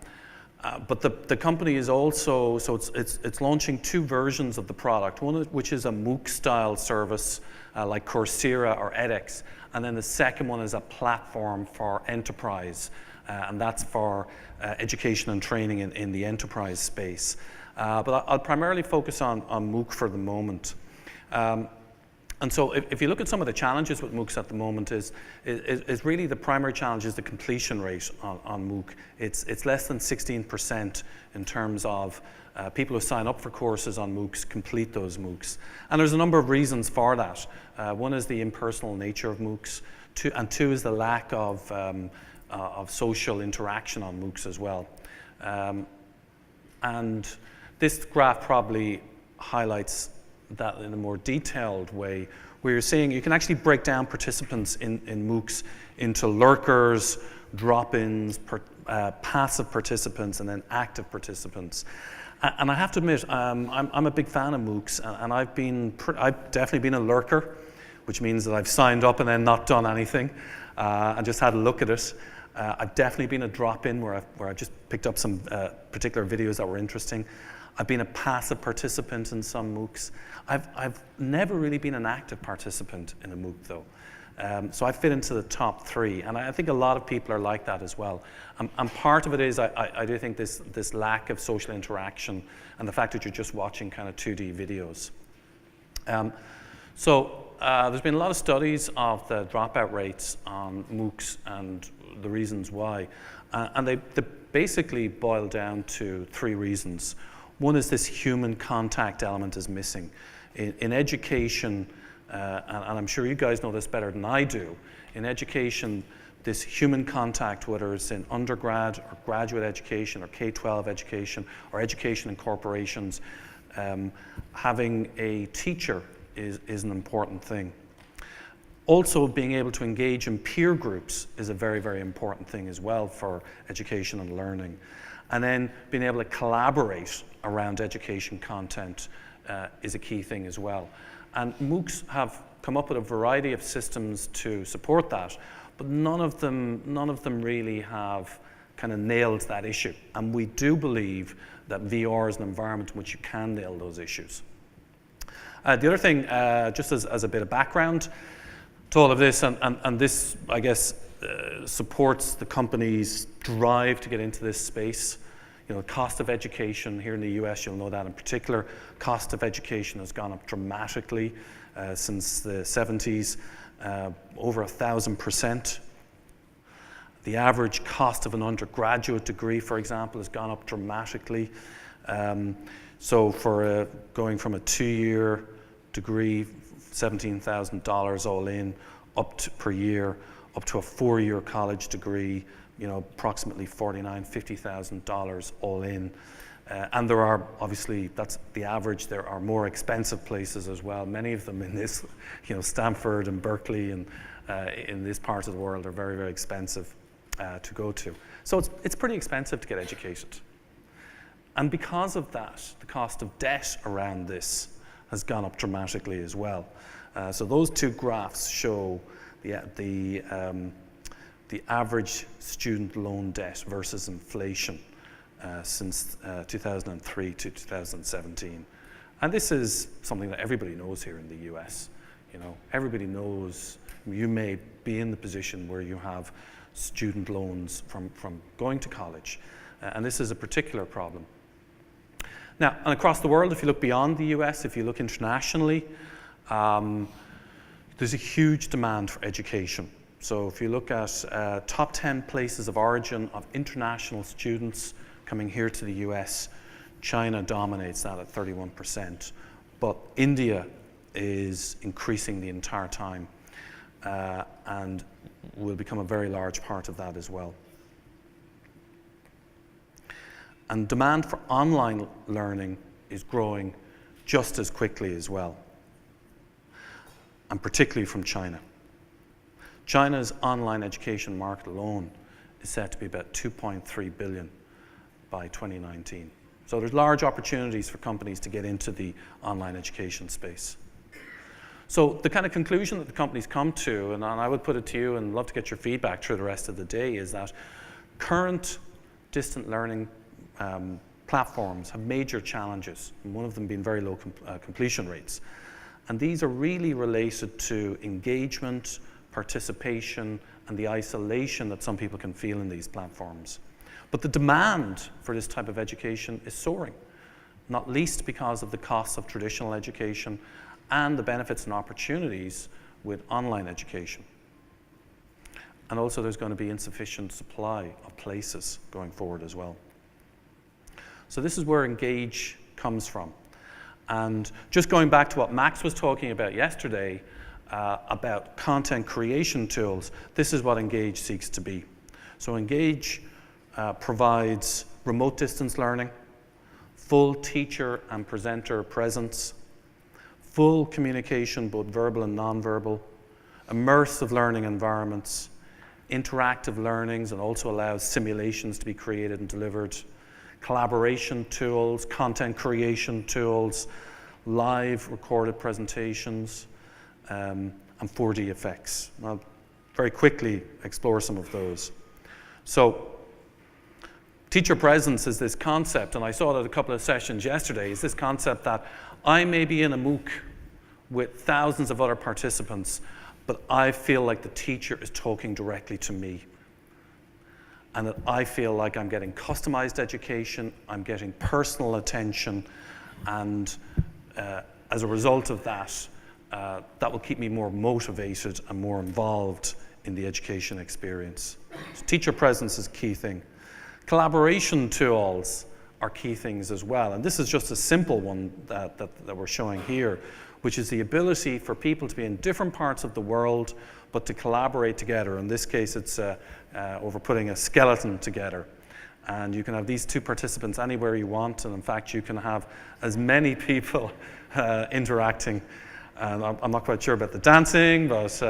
But the company is also, so it's launching two versions of the product, one which is a MOOC-style service like Coursera or edX, and then the second one is a platform for enterprise, and that's for education and training in the enterprise space. But I'll primarily focus on MOOC for the moment. And so if you look at some of the challenges with MOOCs at the moment is really the primary challenge is the completion rate on MOOC. It's less than 16% in terms of people who sign up for courses on MOOCs complete those MOOCs. And there's a number of reasons for that. One is the impersonal nature of MOOCs, and two is the lack of social interaction on MOOCs as well. And this graph probably highlights that in a more detailed way, where you're seeing you can actually break down participants in MOOCs into lurkers, drop-ins, passive participants, and then active participants. And I have to admit, I'm a big fan of MOOCs, and I've definitely been a lurker, which means that I've signed up and then not done anything, and just had a look at it. I've definitely been a drop-in where I just picked up some particular videos that were interesting. I've been a passive participant in some MOOCs. I've never really been an active participant in a MOOC though. So I fit into the top three, and I think a lot of people are like that as well. And part of it is I do think this lack of social interaction and the fact that you're just watching kind of 2D videos. There's been a lot of studies of the dropout rates on MOOCs and the reasons why. And they basically boil down to three reasons. One is this human contact element is missing. In education, and I'm sure you guys know this better than I do, in education, this human contact, whether it's in undergrad or graduate education or K-12 education or education in corporations, having a teacher is an important thing. Also, being able to engage in peer groups is a very, very important thing as well for education and learning. And then being able to collaborate around education content is a key thing as well. And MOOCs have come up with a variety of systems to support that, but none of them really have kind of nailed that issue. And we do believe that VR is an environment in which you can nail those issues. The other thing, just as a bit of background to all of this, and this, I guess, supports the company's drive to get into this space. You know, cost of education here in the US, you'll know that in particular, cost of education has gone up dramatically since the 70s, over 1,000%. The average cost of an undergraduate degree, for example, has gone up dramatically. So for going from a 2-year degree, $17,000 all in, per year, up to a 4-year college degree, you know, approximately $49,000, $50,000 all in. And there are, obviously, that's the average. There are more expensive places as well. Many of them in this, you know, Stanford and Berkeley and in this part of the world are very, very expensive to go to. So it's pretty expensive to get educated. And because of that, the cost of debt around this has gone up dramatically as well. So those two graphs show the average student loan debt versus inflation since 2003 to 2017. And this is something that everybody knows here in the US. You know, everybody knows you may be in the position where you have student loans from going to college. And this is a particular problem. Now, and across the world, if you look beyond the US, if you look internationally, there's a huge demand for education. So if you look at top 10 places of origin of international students coming here to the US, China dominates that at 31%. But India is increasing the entire time and will become a very large part of that as well. And demand for online learning is growing just as quickly as well, and particularly from China. China's online education market alone is set to be about $2.3 billion by 2019. So there's large opportunities for companies to get into the online education space. So the kind of conclusion that the company's come to, and I would put it to you and love to get your feedback through the rest of the day, is that current distant learning platforms have major challenges, and one of them being very low completion rates. And these are really related to engagement, participation, and the isolation that some people can feel in these platforms. But the demand for this type of education is soaring, not least because of the costs of traditional education and the benefits and opportunities with online education. And also there's going to be insufficient supply of places going forward as well. So this is where Engage comes from. And just going back to what Max was talking about yesterday, about content creation tools, this is what Engage seeks to be. So Engage provides remote distance learning, full teacher and presenter presence, full communication, both verbal and nonverbal, immersive learning environments, interactive learnings, and also allows simulations to be created and delivered, collaboration tools, content creation tools, live recorded presentations, and 4D effects. I'll very quickly explore some of those. So, teacher presence is this concept, and I saw it at a couple of sessions yesterday, is this concept that I may be in a MOOC with thousands of other participants, but I feel like the teacher is talking directly to me. And that I feel like I'm getting customized education, I'm getting personal attention, and as a result of that, that will keep me more motivated and more involved in the education experience. So teacher presence is a key thing. Collaboration tools are key things as well, and this is just a simple one that we're showing here, which is the ability for people to be in different parts of the world, but to collaborate together. In this case, it's over putting a skeleton together. And you can have these two participants anywhere you want, and in fact, you can have as many people interacting. And I'm not quite sure about the dancing, but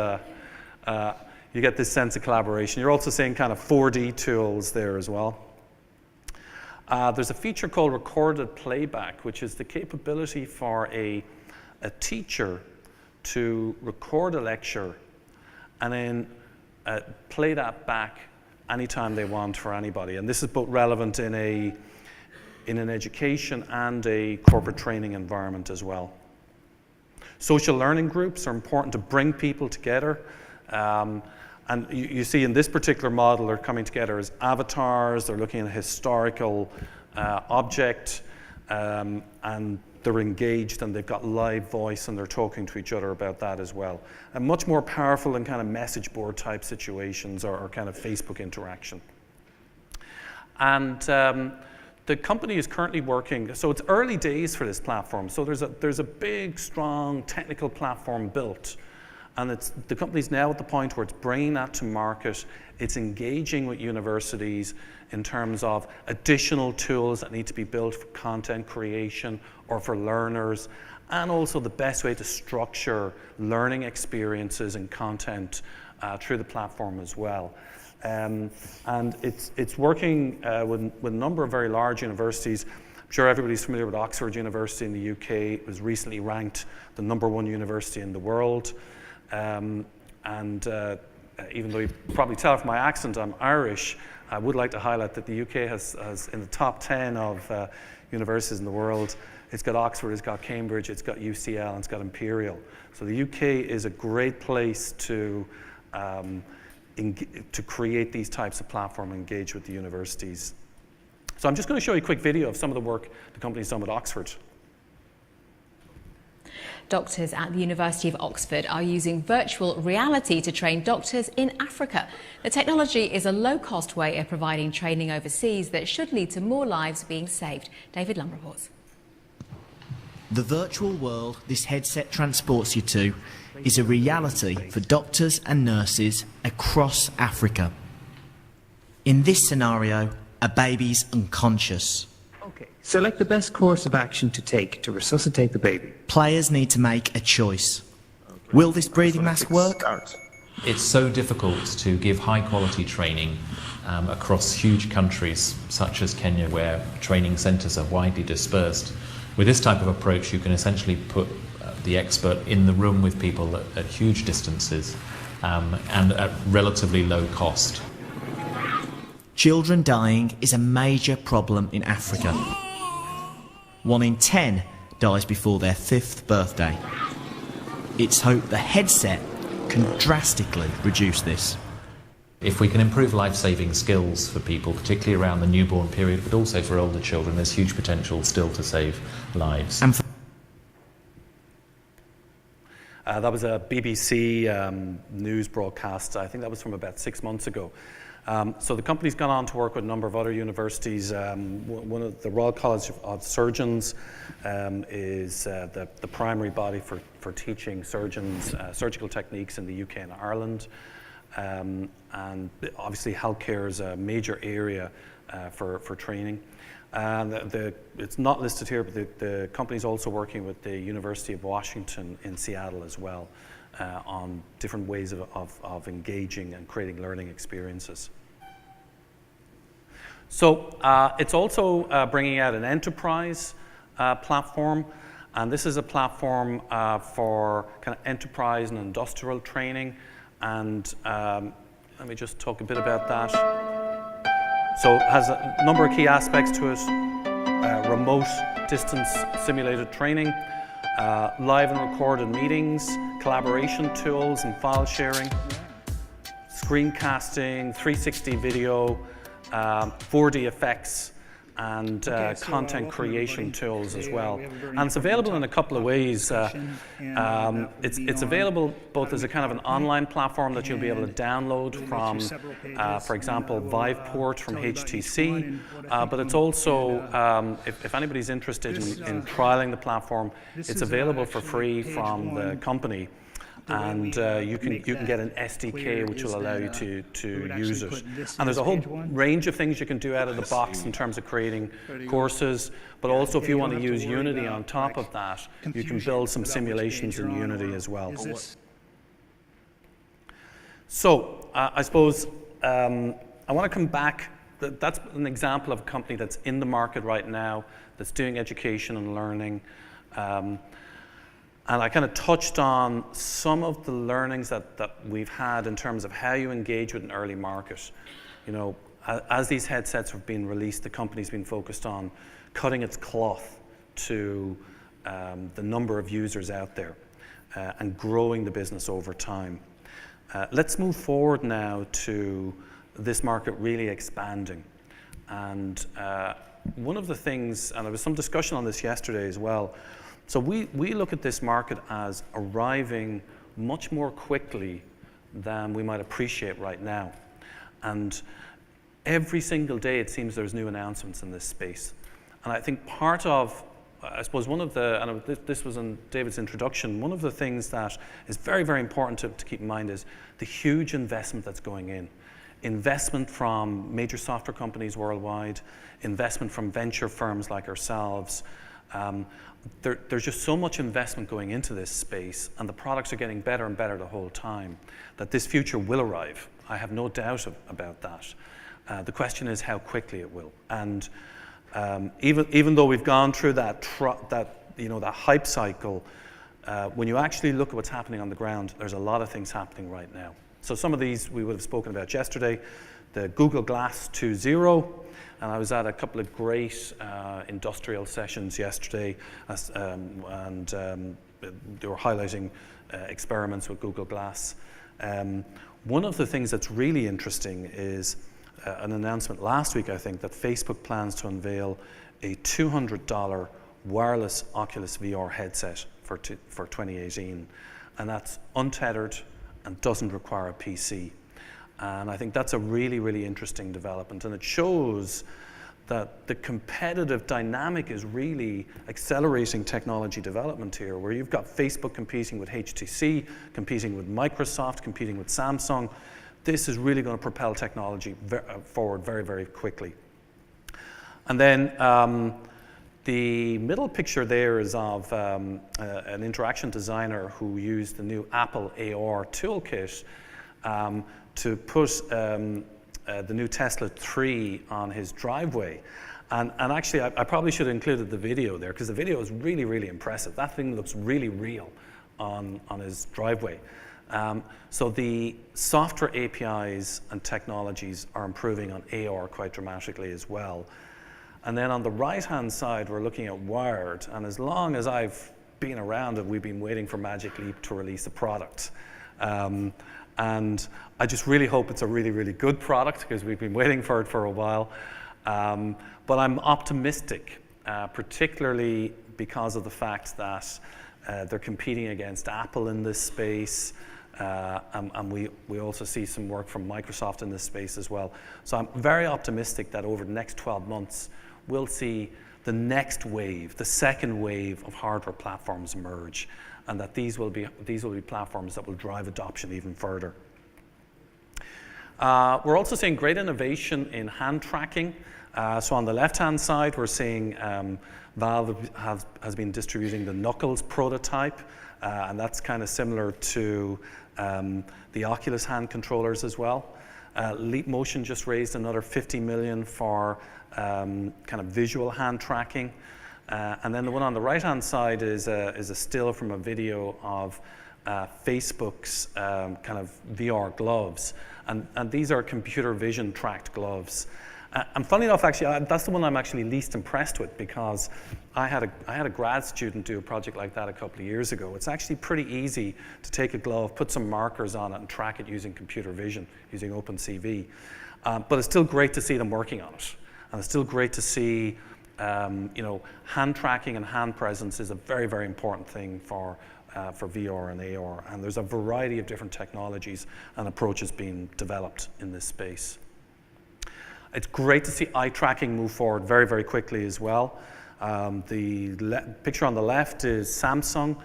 you get this sense of collaboration. You're also seeing kind of 4D tools there as well. There's a feature called recorded playback, which is the capability for a teacher to record a lecture and then play that back anytime they want for anybody. And this is both relevant in an education and a corporate training environment as well. Social learning groups are important to bring people together. And you see in this particular model, they're coming together as avatars, they're looking at a historical object, and they're engaged and they've got live voice and they're talking to each other about that as well. And much more powerful in kind of message board type situations or kind of Facebook interaction. And the company is currently working, so it's early days for this platform. So there's a big, strong technical platform built. And the company's now at the point where it's bringing that to market. It's engaging with universities in terms of additional tools that need to be built for content creation or for learners, and also the best way to structure learning experiences and content through the platform as well. And it's working with a number of very large universities. I'm sure everybody's familiar with Oxford University in the UK. It was recently ranked the #1 university in the world. Even though you probably tell from my accent I'm Irish, I would like to highlight that the UK has in the top 10 of universities in the world, it's got Oxford, it's got Cambridge, it's got UCL, and it's got Imperial. So the UK is a great place to create these types of platform, engage with the universities. So I'm just going to show you a quick video of some of the work the company's done with Oxford. Doctors at the University of Oxford are using virtual reality to train doctors in Africa. The technology is a low-cost way of providing training overseas that should lead to more lives being saved. David Lum reports. The virtual world this headset transports you to is a reality for doctors and nurses across Africa. In this scenario, a baby's unconscious. Okay, select the best course of action to take to resuscitate the baby. Players need to make a choice. Will this breathing mask work? It's so difficult to give high-quality training across huge countries such as Kenya, where training centres are widely dispersed. With this type of approach, you can essentially put the expert in the room with people at huge distances and at relatively low cost. Children dying is a major problem in Africa. 1 in 10 dies before their 5th birthday. It's hoped the headset can drastically reduce this. If we can improve life-saving skills for people, particularly around the newborn period, but also for older children, there's huge potential still to save lives. That was a BBC news broadcast. I think that was from about 6 months ago. So the company's gone on to work with a number of other universities. One of the Royal College of Surgeons is the primary body for teaching surgeons surgical techniques in the UK and Ireland. And obviously healthcare is a major area for training. It's not listed here, but the company's also working with the University of Washington in Seattle as well on different ways of engaging and creating learning experiences. So it's also bringing out an enterprise platform, and this is a platform for kind of enterprise and industrial training. And let me just talk a bit about that. So it has a number of key aspects to it: remote distance simulated training, live and recorded meetings, collaboration tools and file sharing, screencasting, 360 video, 4D effects, and content creation tools as well. And it's available in a couple of ways. It's available both as a kind of an online platform that you'll be able to download from, for example, Viveport from HTC, but it's also, if anybody's interested in trialing the platform, it's available for free from the company. and you can get an SDK which will allow you to use it. And there's a whole range of things you can do out of the box in terms of creating courses, but also if you want to use Unity on top of that, you can build some simulations in Unity as well. So I suppose I want to come back. That's an example of a company that's in the market right now, that's doing education and learning. And I kind of touched on some of the learnings that we've had in terms of how you engage with an early market. You know, as these headsets have been released, the company's been focused on cutting its cloth to the number of users out there and growing the business over time. Let's move forward now to this market really expanding. And one of the things, and there was some discussion on this yesterday as well, so we look at this market as arriving much more quickly than we might appreciate right now. And every single day it seems there's new announcements in this space. And I think part of, I suppose one of the, and this was in David's introduction, one of the things that is very, very important to keep in mind is the huge investment that's going in. Investment from major software companies worldwide, investment from venture firms like ourselves. There's just so much investment going into this space, and the products are getting better and better the whole time, that this future will arrive. I have no doubt about that. The question is how quickly it will. And even though we've gone through that hype cycle, when you actually look at what's happening on the ground, there's a lot of things happening right now. So some of these we would have spoken about yesterday, the Google Glass 2.0, and I was at a couple of great industrial sessions yesterday, and they were highlighting experiments with Google Glass. One of the things that's really interesting is an announcement last week, I think, that Facebook plans to unveil a $200 wireless Oculus VR headset for 2018, and that's untethered and doesn't require a PC. And I think that's a really, really interesting development, and it shows that the competitive dynamic is really accelerating technology development here, where you've got Facebook competing with HTC, competing with Microsoft, competing with Samsung. This is really going to propel technology forward very, very quickly. And then the middle picture there is of an interaction designer who used the new Apple AR toolkit to put the new Tesla 3 on his driveway. And actually, I probably should have included the video there, because the video is really, really impressive. That thing looks really real on his driveway. So the software APIs and technologies are improving on AR quite dramatically as well. And then on the right-hand side, we're looking at wired. And as long as I've been around it, we've been waiting for Magic Leap to release a product. And I just really hope it's a really, really good product, because we've been waiting for it for a while. But I'm optimistic, particularly because of the fact that they're competing against Apple in this space. And we also see some work from Microsoft in this space as well. So I'm very optimistic that over the next 12 months, we'll see the next wave, the second wave of hardware platforms emerge, and that these will be platforms that will drive adoption even further. We're also seeing great innovation in hand tracking. So on the left-hand side, we're seeing Valve has been distributing the Knuckles prototype, and that's kind of similar to the Oculus hand controllers as well. Leap Motion just raised another $50 million for kind of visual hand tracking. And then the one on the right-hand side is a still from a video of Facebook's kind of VR gloves. And these are computer vision tracked gloves. And funny enough, actually, that's the one I'm actually least impressed with, because I had a grad student do a project like that a couple of years ago. It's actually pretty easy to take a glove, put some markers on it, and track it using computer vision, using OpenCV. But it's still great to see them working on it. And it's still great to see, hand tracking and hand presence is a very, very important thing for VR and AR. And there's a variety of different technologies and approaches being developed in this space. It's great to see eye tracking move forward very, very quickly as well. The picture on the left is Samsung.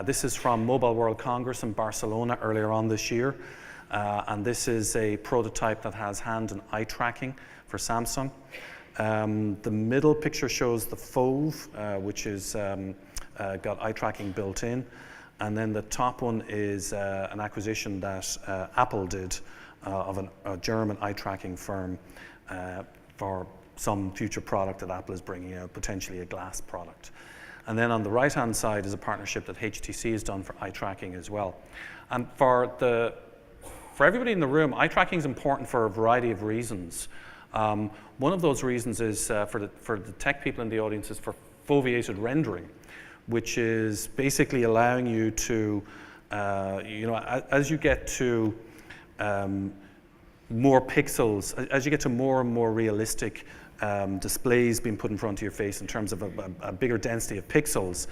This is from Mobile World Congress in Barcelona earlier on this year. And this is a prototype that has hand and eye tracking for Samsung. The middle picture shows the Fove, which is got eye tracking built in. And then the top one is an acquisition that Apple did of a German eye tracking firm for some future product that Apple is bringing out, potentially a glass product. And then on the right-hand side is a partnership that HTC has done for eye tracking as well. And for everybody in the room, eye tracking is important for a variety of reasons. One of those reasons is for the tech people in the audience is for foveated rendering, which is basically allowing you to, as you get to more pixels, as you get to more and more realistic displays being put in front of your face in terms of a bigger density of pixels,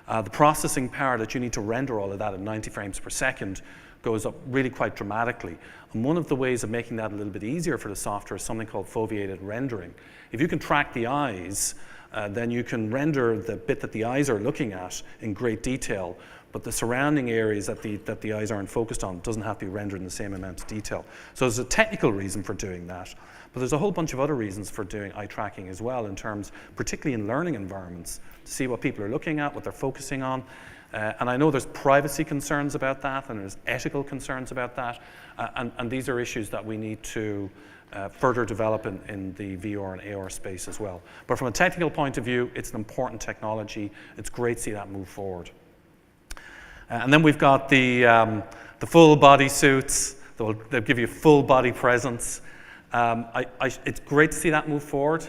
the processing power that you need to render all of that at 90 frames per second goes up really quite dramatically. And one of the ways of making that a little bit easier for the software is something called foveated rendering. If you can track the eyes, then you can render the bit that the eyes are looking at in great detail, but the surrounding areas that the eyes aren't focused on doesn't have to be rendered in the same amount of detail. So there's a technical reason for doing that, but there's a whole bunch of other reasons for doing eye tracking as well, in terms, particularly in learning environments, to see what people are looking at, what they're focusing on. And I know there's privacy concerns about that, and there's ethical concerns about that, and these are issues that we need to further develop in the VR and AR space as well. But from a technical point of view, it's an important technology. It's great to see that move forward. And then we've got the full body suits. They'll give you full body presence. It's great to see that move forward.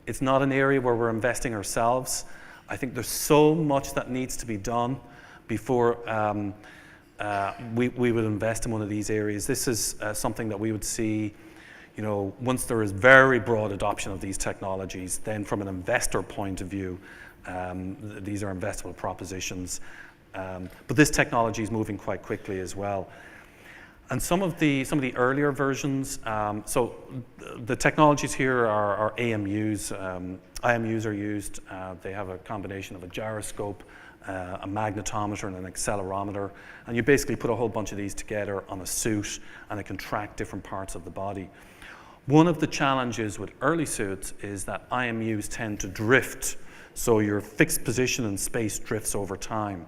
It's not an area where we're investing ourselves. I think there's so much that needs to be done before we would invest in one of these areas. This is something that we would see, once there is very broad adoption of these technologies, then from an investor point of view, these are investable propositions. But this technology is moving quite quickly as well. And some of the earlier versions, so the technologies here are AMUs. IMUs are used. They have a combination of a gyroscope, a magnetometer, and an accelerometer. And you basically put a whole bunch of these together on a suit, and it can track different parts of the body. One of the challenges with early suits is that IMUs tend to drift. So your fixed position in space drifts over time.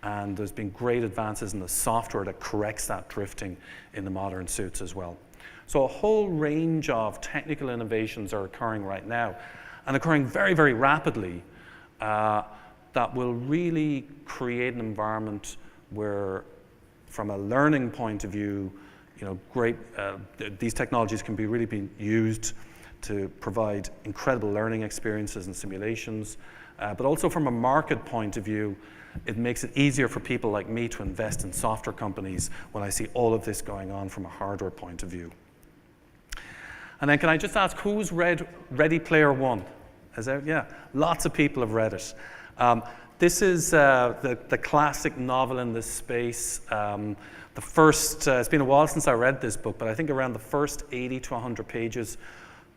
And there's been great advances in the software that corrects that drifting in the modern suits as well. So a whole range of technical innovations are occurring right now, and occurring very, very rapidly, that will really create an environment where, from a learning point of view, these technologies can be really be used to provide incredible learning experiences and simulations, but also from a market point of view, it makes it easier for people like me to invest in software companies when I see all of this going on from a hardware point of view. And then can I just ask, who's read Ready Player One? Yeah, lots of people have read it. This is the classic novel in this space. It's been a while since I read this book, but I think around the first 80 to 100 pages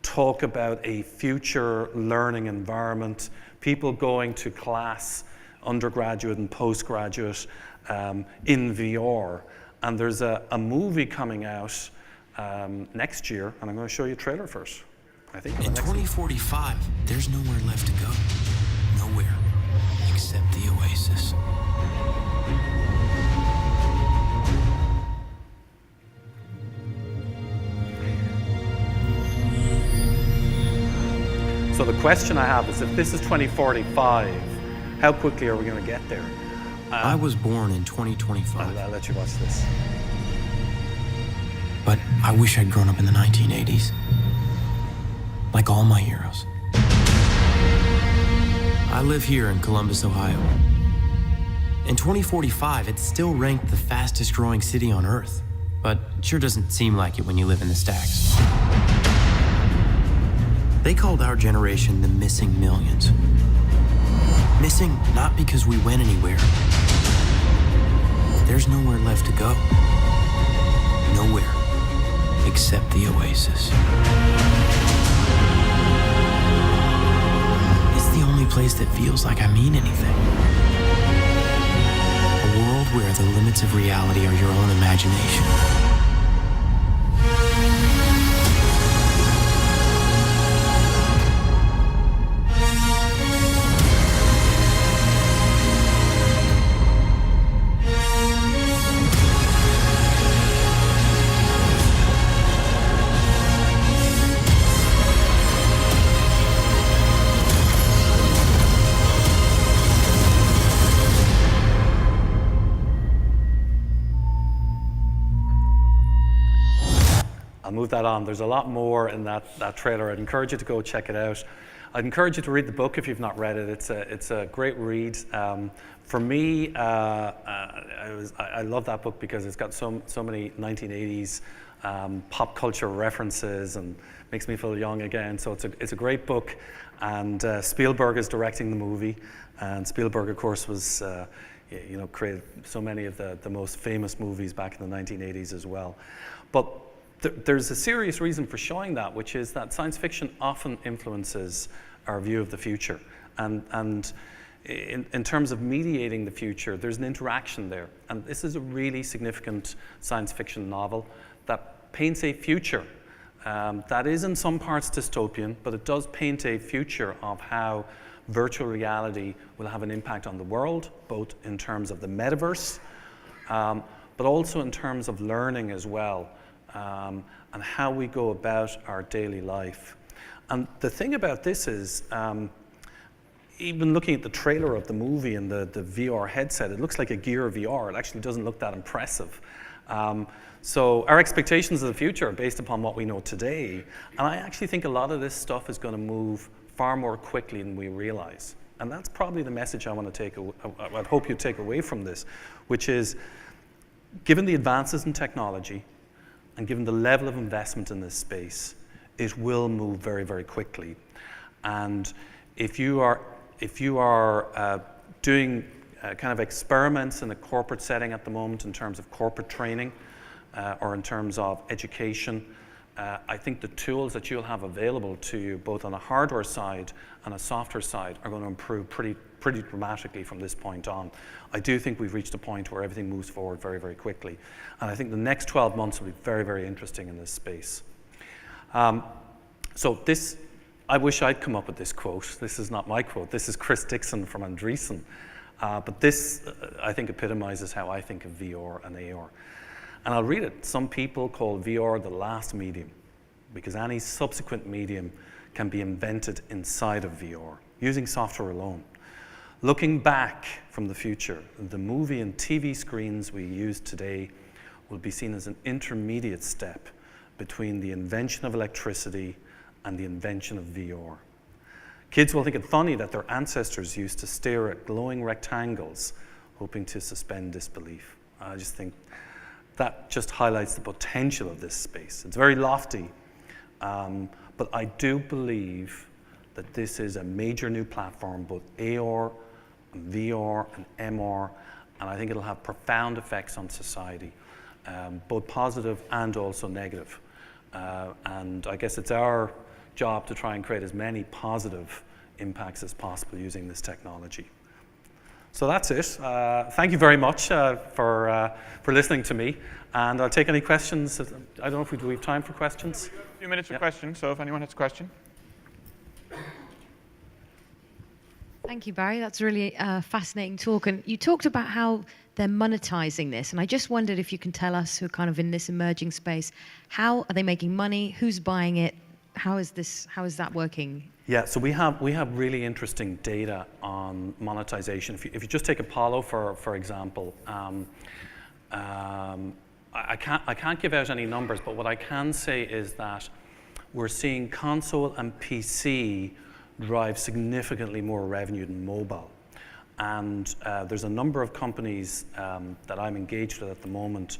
talk about a future learning environment, people going to class, undergraduate and postgraduate, in VR. And there's a movie coming out next year, and I'm going to show you a trailer first. I think in 2045, there's nowhere left to go. Nowhere except the Oasis. So the question I have is, if this is 2045, how quickly are we going to get there? I was born in 2025. I'll let you watch this. But I wish I'd grown up in the 1980s. Like all my heroes. I live here in Columbus, Ohio. In 2045, it's still ranked the fastest growing city on Earth. But it sure doesn't seem like it when you live in the stacks. They called our generation the missing millions. Missing not because we went anywhere. There's nowhere left to go. Nowhere except the Oasis. It's the only place that feels like I mean anything. swear the limits of reality are your own imagination. I'll move that on. There's a lot more in that trailer. I'd encourage you to go check it out. I'd encourage you to read the book if you've not read it. It's a great read. For me, I love that book because it's got so many 1980s pop culture references and makes me feel young again. So it's a great book. And Spielberg is directing the movie. And Spielberg, of course, was created so many of the most famous movies back in the 1980s as well. But there's a serious reason for showing that, which is that science fiction often influences our view of the future. And in terms of mediating the future, there's an interaction there. And this is a really significant science fiction novel that paints a future that is in some parts dystopian, but it does paint a future of how virtual reality will have an impact on the world, both in terms of the metaverse, but also in terms of learning as well. And how we go about our daily life. And the thing about this is, even looking at the trailer of the movie and the VR headset, it looks like a Gear VR. It actually doesn't look that impressive. So our expectations of the future are based upon what we know today. And I actually think a lot of this stuff is going to move far more quickly than we realize. And that's probably the message I want to I'd hope you take away from this, which is, given the advances in technology, and given the level of investment in this space, it will move very, very quickly. And if you are doing kind of experiments in a corporate setting at the moment in terms of corporate training or in terms of education, I think the tools that you'll have available to you, both on a hardware side and a software side, are going to improve pretty dramatically from this point on. I do think we've reached a point where everything moves forward very, very quickly. And I think the next 12 months will be very, very interesting in this space. So this, I wish I'd come up with this quote. This is not my quote. This is Chris Dixon from Andreessen. But this, I think, epitomizes how I think of VR and AR. And I'll read it. Some people call VR the last medium because any subsequent medium can be invented inside of VR using software alone. Looking back from the future, the movie and TV screens we use today will be seen as an intermediate step between the invention of electricity and the invention of VR. Kids will think it funny that their ancestors used to stare at glowing rectangles, hoping to suspend disbelief. I just think that just highlights the potential of this space. It's very lofty, but I do believe that this is a major new platform, both AR, and VR, and MR, and I think it'll have profound effects on society, both positive and also negative. And I guess it's our job to try and create as many positive impacts as possible using this technology. So that's it. Thank you very much for listening to me. And I'll take any questions. I don't know if we have time for questions. We have a few minutes for questions, so if anyone has a question. Thank you, Barry. That's a really fascinating talk. And you talked about how they're monetizing this. And I just wondered if you can tell us, who are kind of in this emerging space, how are they making money? Who's buying it? How is that working? Yeah, so we have really interesting data on monetization. If you just take Apollo for example, I can't give out any numbers, but what I can say is that we're seeing console and PC drive significantly more revenue than mobile. And there's a number of companies that I'm engaged with at the moment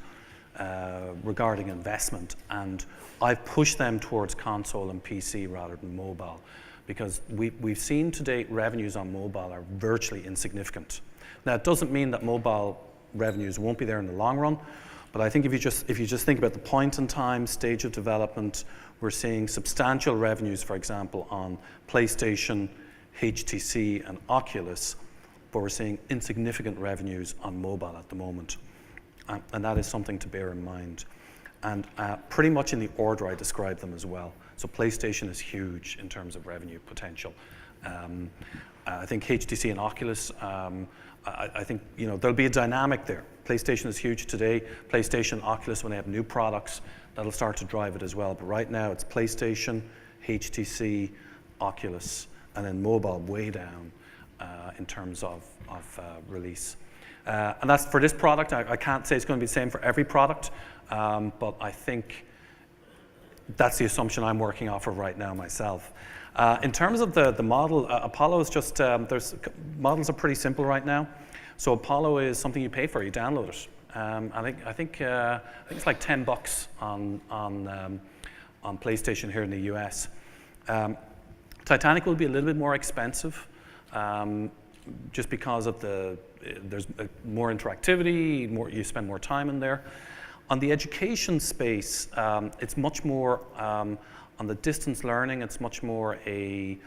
regarding investment, and I've pushed them towards console and PC rather than mobile, because we've seen to date revenues on mobile are virtually insignificant. Now, it doesn't mean that mobile revenues won't be there in the long run, but I think if you just think about the point in time, stage of development, we're seeing substantial revenues, for example, on PlayStation, HTC, and Oculus. but we're seeing insignificant revenues on mobile at the moment. And that is something to bear in mind. And pretty much in the order I described them as well. So PlayStation is huge in terms of revenue potential. I think HTC and Oculus, I think there'll be a dynamic there. PlayStation is huge today. PlayStation, Oculus, when they have new products, that'll start to drive it as well. But right now it's PlayStation, HTC, Oculus, and then mobile way down in terms of release. And that's for this product. I can't say it's going to be the same for every product, but I think that's the assumption I'm working off of right now myself. In terms of the model, Apollo is just, models are pretty simple right now. So Apollo is something you pay for, you download it. I think it's like $10 on PlayStation here in the US. Titanic will be a little bit more expensive, just because of there's more interactivity, you spend more time in there. On the education space, it's much more, on the distance learning, it's much more a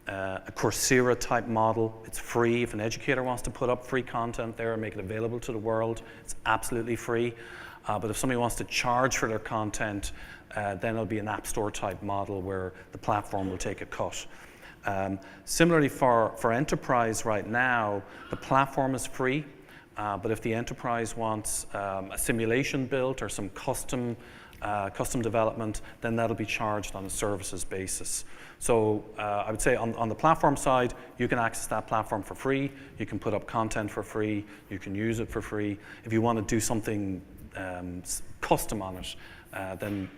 Coursera type model. It's free. If an educator wants to put up free content there and make it available to the world, it's absolutely free. But if somebody wants to charge for their content, then it'll be an App Store type model where the platform will take a cut. Similarly for enterprise right now, the platform is free, but if the enterprise wants a simulation built or some custom development, then that'll be charged on a services basis. So I would say on the platform side, you can access that platform for free, you can put up content for free, you can use it for free. If you want to do something custom on it, then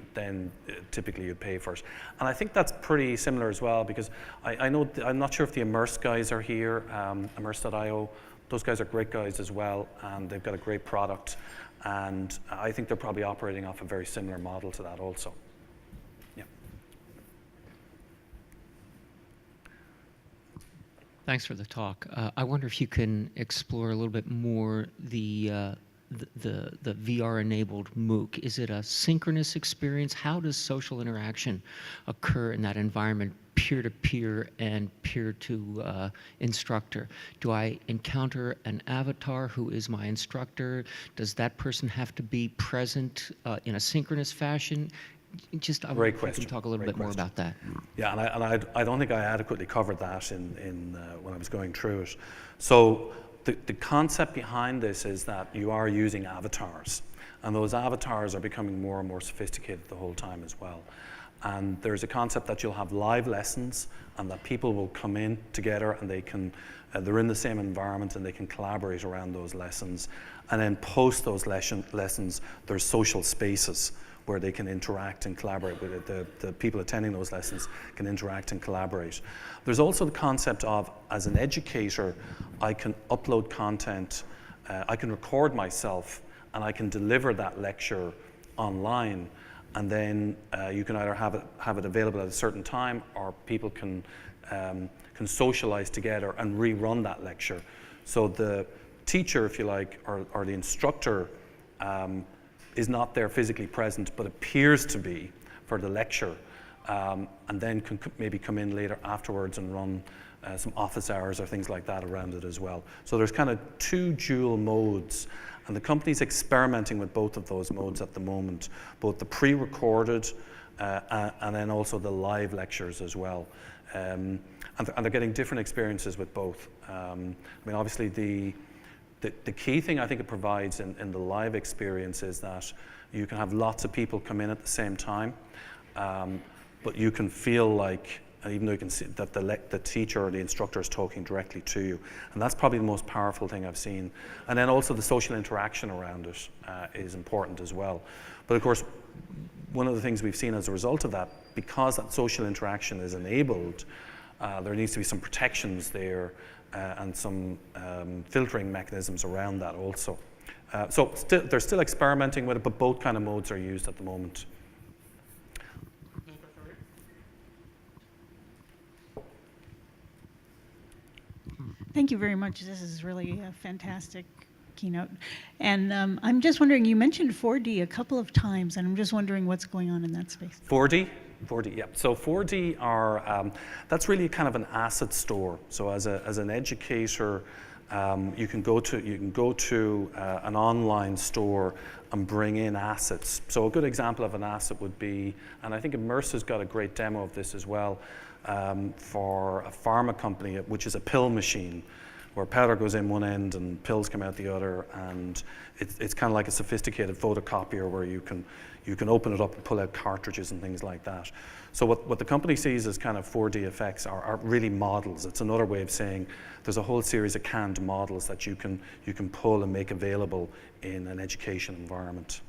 typically you pay for it. And I think that's pretty similar as well, because I know, I'm not sure if the Immerse guys are here, Immerse.io. Those guys are great guys as well, and they've got a great product. And I think they're probably operating off a very similar model to that also. Yeah. Thanks for the talk. I wonder if you can explore a little bit more the VR-enabled MOOC. Is it a synchronous experience? How does social interaction occur in that environment, peer-to-peer and peer-to-instructor? Do I encounter an avatar who is my instructor? Does that person have to be present in a synchronous fashion? Just Great question. Can you talk a little bit more about that? Yeah, and I don't think I adequately covered that in when I was going through it. So the concept behind this is that you are using avatars, and those avatars are becoming more and more sophisticated the whole time as well. And there's a concept that you'll have live lessons, and that people will come in together and they can, they're in the same environment and they can collaborate around those lessons. And then post those lessons, there's social spaces where they can interact and collaborate with it. The people attending those lessons can interact and collaborate. There's also the concept of, as an educator, I can upload content, I can record myself, and I can deliver that lecture online. And then you can either have it available at a certain time, or people can socialize together and rerun that lecture. So the teacher, if you like, or the instructor is not there physically present, but appears to be for the lecture, and then can maybe come in later afterwards and run some office hours or things like that around it as well. So there's kind of two dual modes, and the company's experimenting with both of those modes at the moment, both the pre-recorded and then also the live lectures as well. And they're getting different experiences with both. I mean, obviously the key thing I think it provides in the live experience is that you can have lots of people come in at the same time, but you can feel like, even though you can see that the teacher or the instructor is talking directly to you. And that's probably the most powerful thing I've seen. And then also the social interaction around it is important as well. But of course, one of the things we've seen as a result of that, because that social interaction is enabled, there needs to be some protections there and some filtering mechanisms around that also. So they're still experimenting with it, but both kind of modes are used at the moment. Thank you very much. This is really a fantastic keynote. And I'm just wondering, you mentioned 4D a couple of times, and I'm just wondering what's going on in that space. 4D? 4D, yeah. So 4D are, that's really kind of an asset store. So as an educator, You can go to an online store and bring in assets. So a good example of an asset would be, and I think Immerse has got a great demo of this as well, for a pharma company, which is a pill machine, where powder goes in one end and pills come out the other, and it's kind of like a sophisticated photocopier where you can open it up and pull out cartridges and things like that. So what the company sees as kind of 4D effects are really models. It's another way of saying there's a whole series of canned models that you can pull and make available in an education environment.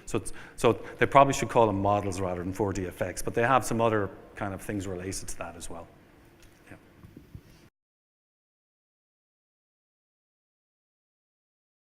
So they probably should call them models rather than 4D effects, but they have some other kind of things related to that as well.